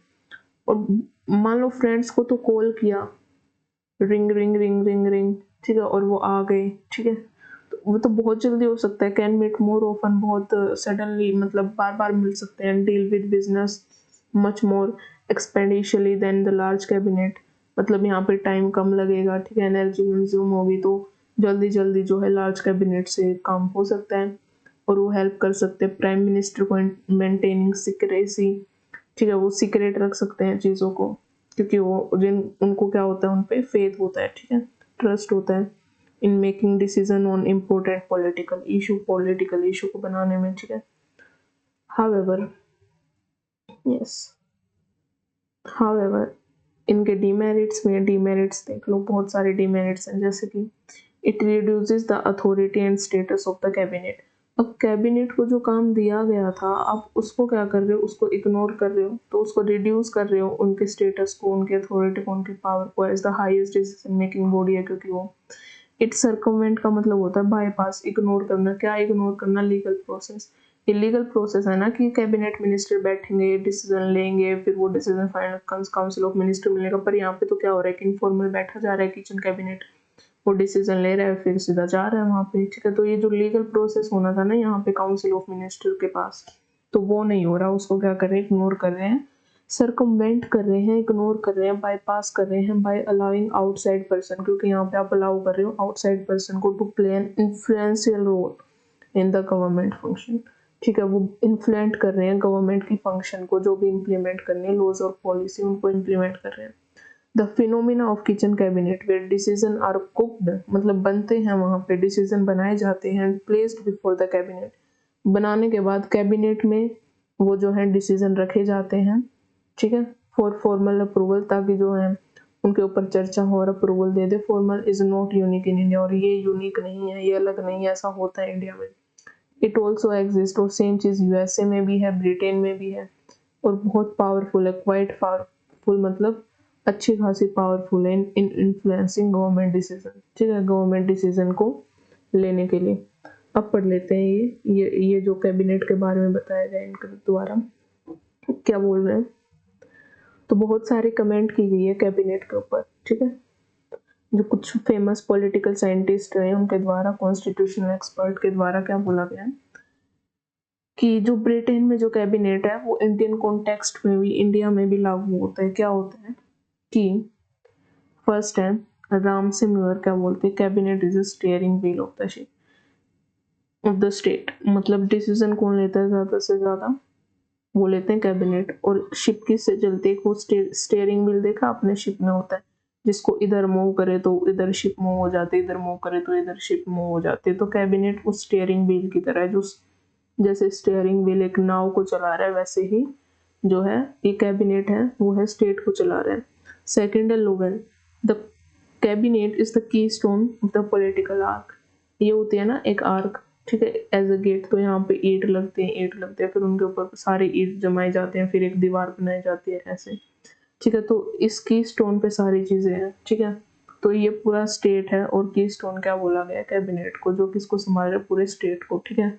और मान लो फ्रेंड्स को तो कॉल किया, ring ring ring ring ring, ठीक है, और वो आ गए, ठीक है, तो वो तो बहुत जल्दी हो सकता है। कैन मीट मोर ओपन, बहुत सडनली, मतलब बार बार मिल सकते हैं। Deal with business much more expeditiously than the large cabinet, मतलब यहाँ पे टाइम कम लगेगा, ठीक है, एनर्जी कंज्यूम होगी, तो जल्दी जल्दी जो है लार्ज कैबिनेट से काम हो सकता है। और वो हेल्प कर सकते हैं प्राइम मिनिस्टर को मेंटेनिंग सिक्रेसी, ठीक है, वो सीक्रेट रख सकते हैं चीज़ों को, क्योंकि वो जिन उनको क्या होता है, उन पे फेथ होता है, ठीक है, ट्रस्ट होता है in making decision on important political issue को बनाने में, ठीक है। हाउएवर, यस, हाउएवर इनके डीमेरिट्स देख लो, बहुत सारे डीमेरिट्स हैं, जैसे कि it reduces the authority and status of the cabinet. अब कैबिनेट को जो काम दिया गया था, आप उसको क्या कर रहे हो, उसको इग्नोर कर रहे हो, तो उसको रिड्यूस कर रहे हो, उनके स्टेटस को, उनके अथॉरिटी को, उनकी पावर को, as the highest decision making body है, क्योंकि वो इट सर्कमवेंट का मतलब होता है बाईपास, इग्नोर करना। क्या इग्नोर करना, लीगल प्रोसेस। इलीगल प्रोसेस है ना कि कैबिनेट मिनिस्टर बैठेंगे, डिसीजन लेंगे, फिर वो decision final council of minister मिलेगा। पर यहाँ पे तो क्या हो रहा है कि इनफॉर्मल बैठा जा रहा है किचन कैबिनेट, वो डिसीजन ले रहा है, फिर सीधा जा रहा है वहां पे, ठीक है। तो ये जो लीगल प्रोसेस होना था ना यहाँ पे काउंसिल ऑफ मिनिस्टर के पास, तो वो नहीं हो रहा, उसको क्या कर रहे हैं, इग्नोर कर रहे हैं, सरकमवेंट कर रहे हैं, इग्नोर कर रहे हैं, बाईपास कर रहे हैं बाय अलाउइंग आउटसाइड पर्सन, क्योंकि यहाँ पे आप अलाउ कर रहे हो आउटसाइड पर्सन को to play an influential role in the government function, ठीक है। वो इन्फ्लुएंट कर रहे हैं गवर्नमेंट की फंक्शन को, जो भी इम्प्लीमेंट करनी है लॉज और पॉलिसी, उनको इम्प्लीमेंट कर रहे हैं। The phenomena of kitchen cabinet where decision are cooked, मतलब बनते हैं वहां पे, डिसीजन बनाए जाते हैं, प्लेस्ड बिफोर द कैबिनेट, बनाने के बाद कैबिनेट में वो जो है डिसीजन रखे जाते हैं, ठीक है, फॉर फॉर्मल अप्रूवल, ताकि जो है उनके ऊपर चर्चा हो और approval they they. Formal is not unique in India, और ये यूनिक नहीं है, ये अलग नहीं है, ऐसा होता है इंडिया में। इट ऑल्सो एग्जिस्ट, और सेम चीज यूएसए में भी है, ब्रिटेन में भी है, और बहुत पावरफुल है, क्वाइट पावरफुल, मतलब अच्छी खासी पावरफुल है इन इन्फ्लुएंसिंग गवर्नमेंट डिसीजन, ठीक है, गवर्नमेंट डिसीजन को लेने के लिए। अब पढ़ लेते हैं ये जो कैबिनेट के बारे में बताया गया इनके द्वारा क्या बोल रहे हैं। तो बहुत सारे कमेंट की गई है कैबिनेट के ऊपर, ठीक है, जो कुछ फेमस पॉलिटिकल साइंटिस्ट रहे उनके द्वारा, कॉन्स्टिट्यूशनल एक्सपर्ट के द्वारा क्या बोला गया है कि जो ब्रिटेन में जो कैबिनेट है वो इंडियन कॉन्टेक्स्ट में भी, इंडिया में भी लागू होता है। क्या होता है कि फर्स्ट है राम से म्यूर क्या बोलते हैं, cabinet is a steering wheel of the ship of the state, मतलब डिसीजन कौन लेता है ज्यादा से ज्यादा, वो लेते हैं कैबिनेट। और शिप किससे चलती है, वो स्टीयरिंग व्हील देखा आपने शिप में होता है, जिसको इधर मूव करे तो इधर शिप मूव हो जाती है, इधर मूव करे तो इधर शिप मूव हो जाती है। तो कैबिनेट उस स्टीयरिंग व्हील की तरह है, जो जैसे स्टीयरिंग व्हील एक नाव को चला रहा है, वैसे ही जो है ये कैबिनेट है वो है स्टेट को चला रहा है। सेकेंड है Lowell, the cabinet is the key stone of the political arc, ये होती है ना एक आर्क, ठीक है, एज अ गेट। तो यहाँ पे ईंट लगते हैं, फिर उनके ऊपर सारे ईंट जमाए जाते हैं, फिर एक दीवार बनाई जाती है ऐसे, ठीक है। तो इस की स्टोन पे सारी चीजें हैं, ठीक है। तो ये पूरा स्टेट है, और की स्टोन क्या बोला गया कैबिनेट को, जो किसको संभाल रहे पूरे स्टेट को, ठीक है।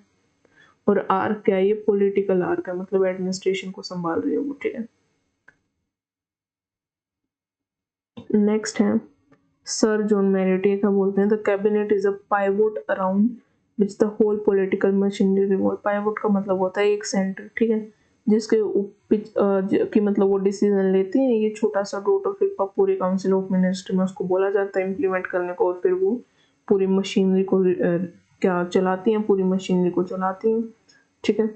और आर्क क्या है, ये पॉलिटिकल आर्क है, मतलब एडमिनिस्ट्रेशन को संभाल रही है वो, ठीक है। नेक्स्ट है सर जॉन मैरिट, ये क्या बोलते हैं, the cabinet is a pivot around which the whole political machinery revolve. Pivot का मतलब होता है एक सेंटर, ठीक है, जिसके कि मतलब वो डिसीजन लेते हैं, ये छोटा सा डॉट और फिर पूरे काउंसिल ऑफ मिनिस्टर में उसको बोला जाता है इम्प्लीमेंट करने को, और फिर वो पूरी मशीनरी को क्या चलाती हैं, पूरी मशीनरी को चलाती हैं, ठीक है,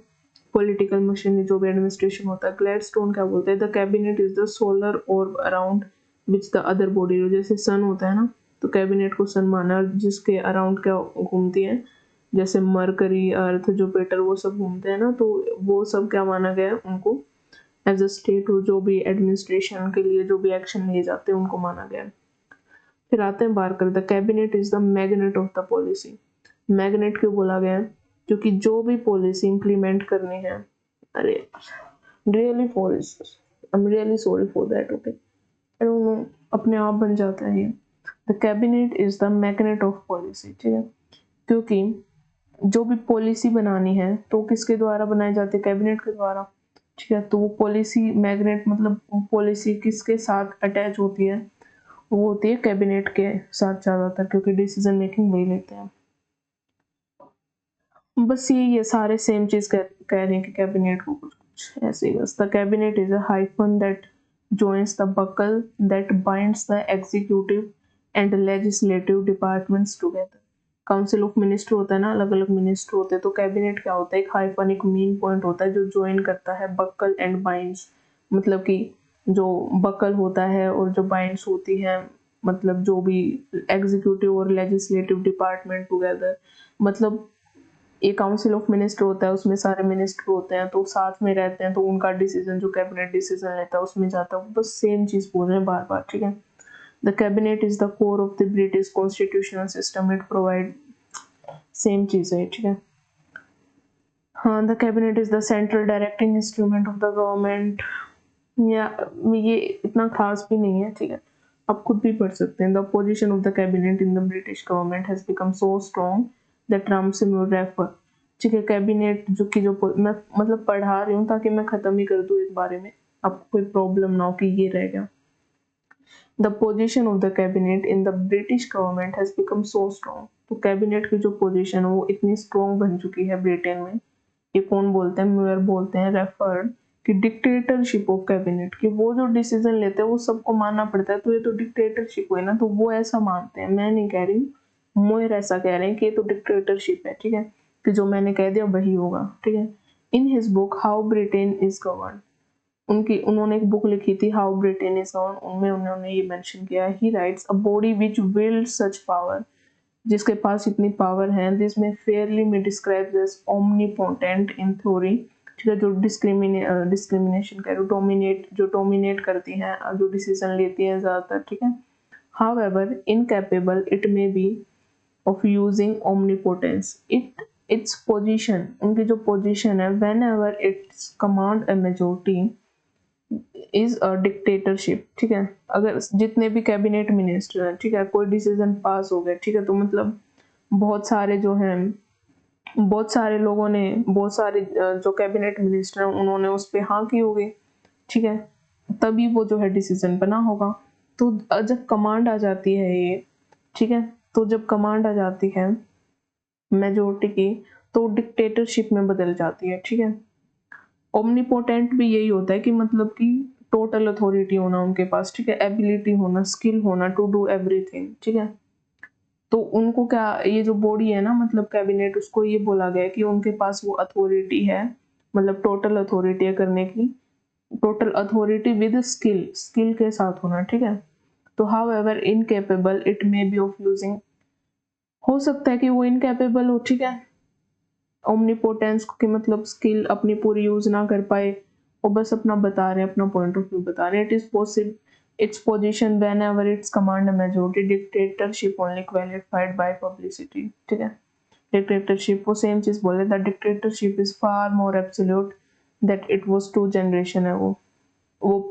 पॉलिटिकल मशीनरी जो भी एडमिनिस्ट्रेशन होता है। ग्लैडस्टोन क्या बोलते हैं, the cabinet is the solar ऑर्ब around which the other body, जैसे सन होता है ना, तो कैबिनेट को सन माना, जिसके अराउंड क्या घूमती है, जैसे मरकरी, अर्थ, जुपिटर, वो सब घूमते हैं ना, तो वो सब क्या माना गया है उनको एज अ स्टेट, जो भी एडमिनिस्ट्रेशन के लिए जो भी एक्शन लिए जाते हैं उनको माना गया है। फिर आते हैं बार कर, the cabinet is the magnet of the policy. Magnet क्यों बोला गया है, क्योंकि जो भी पॉलिसी इंप्लीमेंट करनी है, अरे really policy, I am really sorry for that, okay, I don't know, अपने आप बन जाता है ये। The cabinet is the magnet of policy, ठीक है, क्योंकि जो भी पॉलिसी बनानी है तो किसके द्वारा बनाई जाती है, कैबिनेट के द्वारा, ठीक है। तो वो पॉलिसी मैग्नेट मतलब पॉलिसी किसके साथ अटैच होती है, वो होती है कैबिनेट के साथ ज्यादातर, क्योंकि डिसीजन मेकिंग वही लेते हैं। बस ये सारे सेम चीज कह रहे हैं कि कैबिनेट को कुछ ऐसे ही बस, the cabinet is a hyphen that joins the buckle that binds the executive and legislative departments together। Council of minister होता है ना, अलग अलग मिनिस्टर होते हैं, तो कैबिनेट क्या होता है, एक हाइफन, एक मेन पॉइंट होता है जो ज्वाइन करता है बक्कल एंड बाइंड्स, मतलब कि जो बकल होता है और जो बाइंड्स होती है, मतलब जो भी एग्जीक्यूटिव और लेजिस्लेटिव डिपार्टमेंट टुगेदर, मतलब एक काउंसिल ऑफ मिनिस्टर होता है, उसमें सारे मिनिस्टर होते हैं तो साथ में रहते हैं, तो उनका डिसीजन जो कैबिनेट डिसीजन लेता है उसमें जाता है। बस सेम चीज बोल रहे हैं बार बार, ठीक है। The cabinet is the core of the British constitutional system, it provide, same चीज है, ठीक है। हाँ, the cabinet is the central directing instrument of the government, या ये इतना खास भी नहीं है, ठीक है, आप खुद भी पढ़ सकते हैं। The position of the cabinet in the British government has become so strong that Ramsingh refer, ठीक है, कैबिनेट जो मैं मतलब पढ़ा रही हूँ ताकि मैं खत्म ही कर दूँ इस बारे में, आपको कोई प्रॉब्लम ना हो कि ये रह गया। The position of the cabinet in the British government has become so strong, तो कैबिनेट की जो पोजीशन है वो इतनी स्ट्रॉन्ग बन चुकी है ब्रिटेन में। ये कौन बोलते हैं, म्यूयर बोलते हैं, रेफर्ड कि डिक्टेटरशिप ऑफ कैबिनेट, कि वो जो डिसीजन लेते हैं वो सबको मानना पड़ता है, तो ये तो डिक्टेटरशिप हुई ना, तो वो ऐसा मानते हैं, मैं नहीं कह रही हूँ, मोयर ऐसा कह रहे हैं कि ये तो डिक्टेटरशिप है, ठीक है, कि जो मैंने कह दिया वही होगा, ठीक है। In his book how Britain is govern, उन्होंने एक बुक लिखी थी हाउ ब्रिटेन इज गवर्न, उनमें उन्होंने ये मेंशन किया, he writes a body which wield such power, जिसके पास इतनी पावर है, this may fairly may describe as omnipotent in theory, ठीक है, जो डिस्क्रिमिनेशन कह रहे जो डोमिनेट करती हैं, जो डिसीजन लेती हैं ज्यादातर, ठीक है। However incapable it may be of using omnipotence, its position, उनकी जो पोजीशन है, when ever its command a majority is a dictatorship, ठीक है। अगर जितने भी कैबिनेट मिनिस्टर हैं, ठीक है, कोई डिसीजन पास हो गया, ठीक है, तो मतलब बहुत सारे जो हैं, बहुत सारे लोगों ने, बहुत सारे जो कैबिनेट मिनिस्टर हैं उन्होंने उस पर हाँ की होगी, ठीक है, तभी वो जो है डिसीजन बना होगा। तो जब कमांड आ जाती है ये, ठीक है, तो जब कमांड आ जाती है मेजोरिटी की, तो डिक्टेटरशिप में बदल जाती है, ठीक है। ओमनीपोटेंट भी यही होता है कि मतलब कि टोटल अथॉरिटी होना उनके पास, ठीक है, एबिलिटी होना, स्किल होना टू डू एवरीथिंग, ठीक है। तो उनको क्या, ये जो बॉडी है ना, मतलब कैबिनेट, उसको ये बोला गया है कि उनके पास वो अथॉरिटी है, मतलब टोटल अथॉरिटी है करने की, टोटल अथॉरिटी विद स्किल के साथ होना, ठीक है। तो how ever incapable it may be of using, हो सकता है कि वो इनकेपेबल हो, ठीक है, ओमनीपोटेंस के मतलब स्किल अपनी पूरी यूज ना कर पाए, और बस अपना बता रहे हैं, अपना पॉइंट ऑफ व्यू बता रहे हैं। It is possible its position whenever its command majority, dictatorship only qualified by publicity, ठीक है। डिक्टेटरशिप वो सेम चीज बोले, the dictatorship is far more absolute that it was to generation है, वो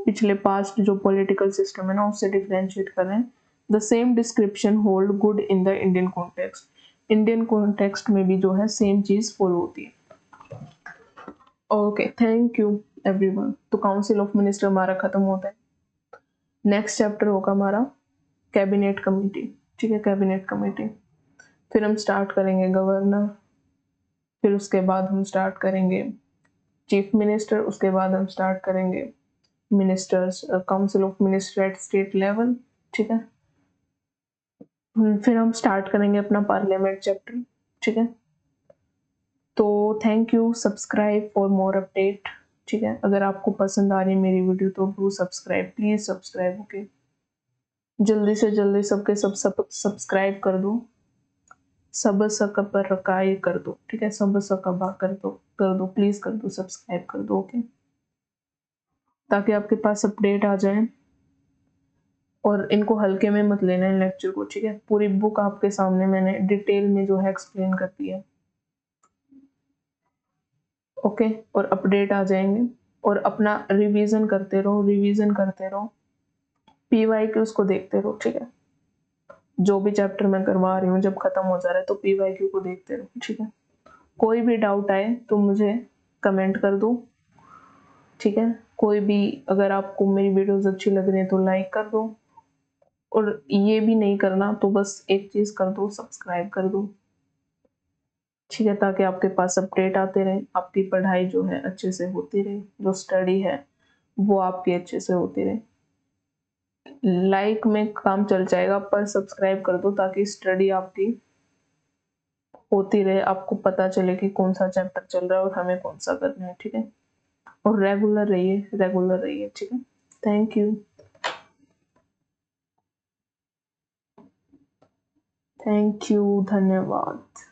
पिछले पास्ट जो पॉलिटिकल सिस्टम है ना उससे डिफरेंशिएट कर रहे हैं। The same description hold good in the Indian context, Indian context में भी जो है सेम चीज फॉलो होती है। Okay, thank you everyone. तो काउंसिल ऑफ मिनिस्टर हमारा खत्म होता है। नेक्स्ट चैप्टर होगा हमारा कैबिनेट कमेटी, ठीक है, कैबिनेट कमेटी। फिर हम स्टार्ट करेंगे गवर्नर, फिर उसके बाद हम स्टार्ट करेंगे चीफ मिनिस्टर, उसके बाद हम स्टार्ट करेंगे ministers, council of minister eight state level, ठीक है। फिर हम स्टार्ट करेंगे अपना पार्लियामेंट चैप्टर, ठीक है। तो thank you, subscribe for more update, ठीक है। अगर आपको पसंद आ रही है मेरी वीडियो तो do subscribe, please subscribe, okay. जल्दी से जल्दी सबके सब सब्सक्राइब कर दो, सब सक पर रकाई कर दो, ठीक है। सब सकबा कर दो प्लीज कर दो, सब्सक्राइब कर दो, ओके, ताकि आपके पास अपडेट आ जाए। और इनको हल्के में मत लेना इन लेक्चर को, ठीक है। पूरी बुक आपके सामने मैंने डिटेल में जो है एक्सप्लेन कर दी है, ओके। और अपडेट आ जाएंगे, और अपना रिवीजन करते रहो, रिवीजन करते रहो, PYQs को देखते रहो, ठीक है। जो भी चैप्टर मैं करवा रही हूँ जब खत्म हो जा रहा है तो PYQ को देखते रहो, ठीक है। कोई भी डाउट आए तो मुझे कमेंट कर दो, ठीक है। कोई भी, अगर आपको मेरी वीडियोस अच्छी लग रही है तो लाइक कर दो, और ये भी नहीं करना तो बस एक चीज कर दो, सब्सक्राइब कर दो, ठीक है, ताकि आपके पास अपडेट आते रहे, आपकी पढ़ाई जो है अच्छे से होती रहे, जो स्टडी है वो आपकी अच्छे से होती रहे। लाइक में काम चल जाएगा, पर सब्सक्राइब कर दो ताकि स्टडी आपकी होती रहे, आपको पता चले कि कौन सा चैप्टर चल रहा है और हमें कौन सा करना है, ठीक है। और रेगुलर रहिए, रेगुलर रहिए, ठीक है। थैंक यू, थैंक यू, धन्यवाद।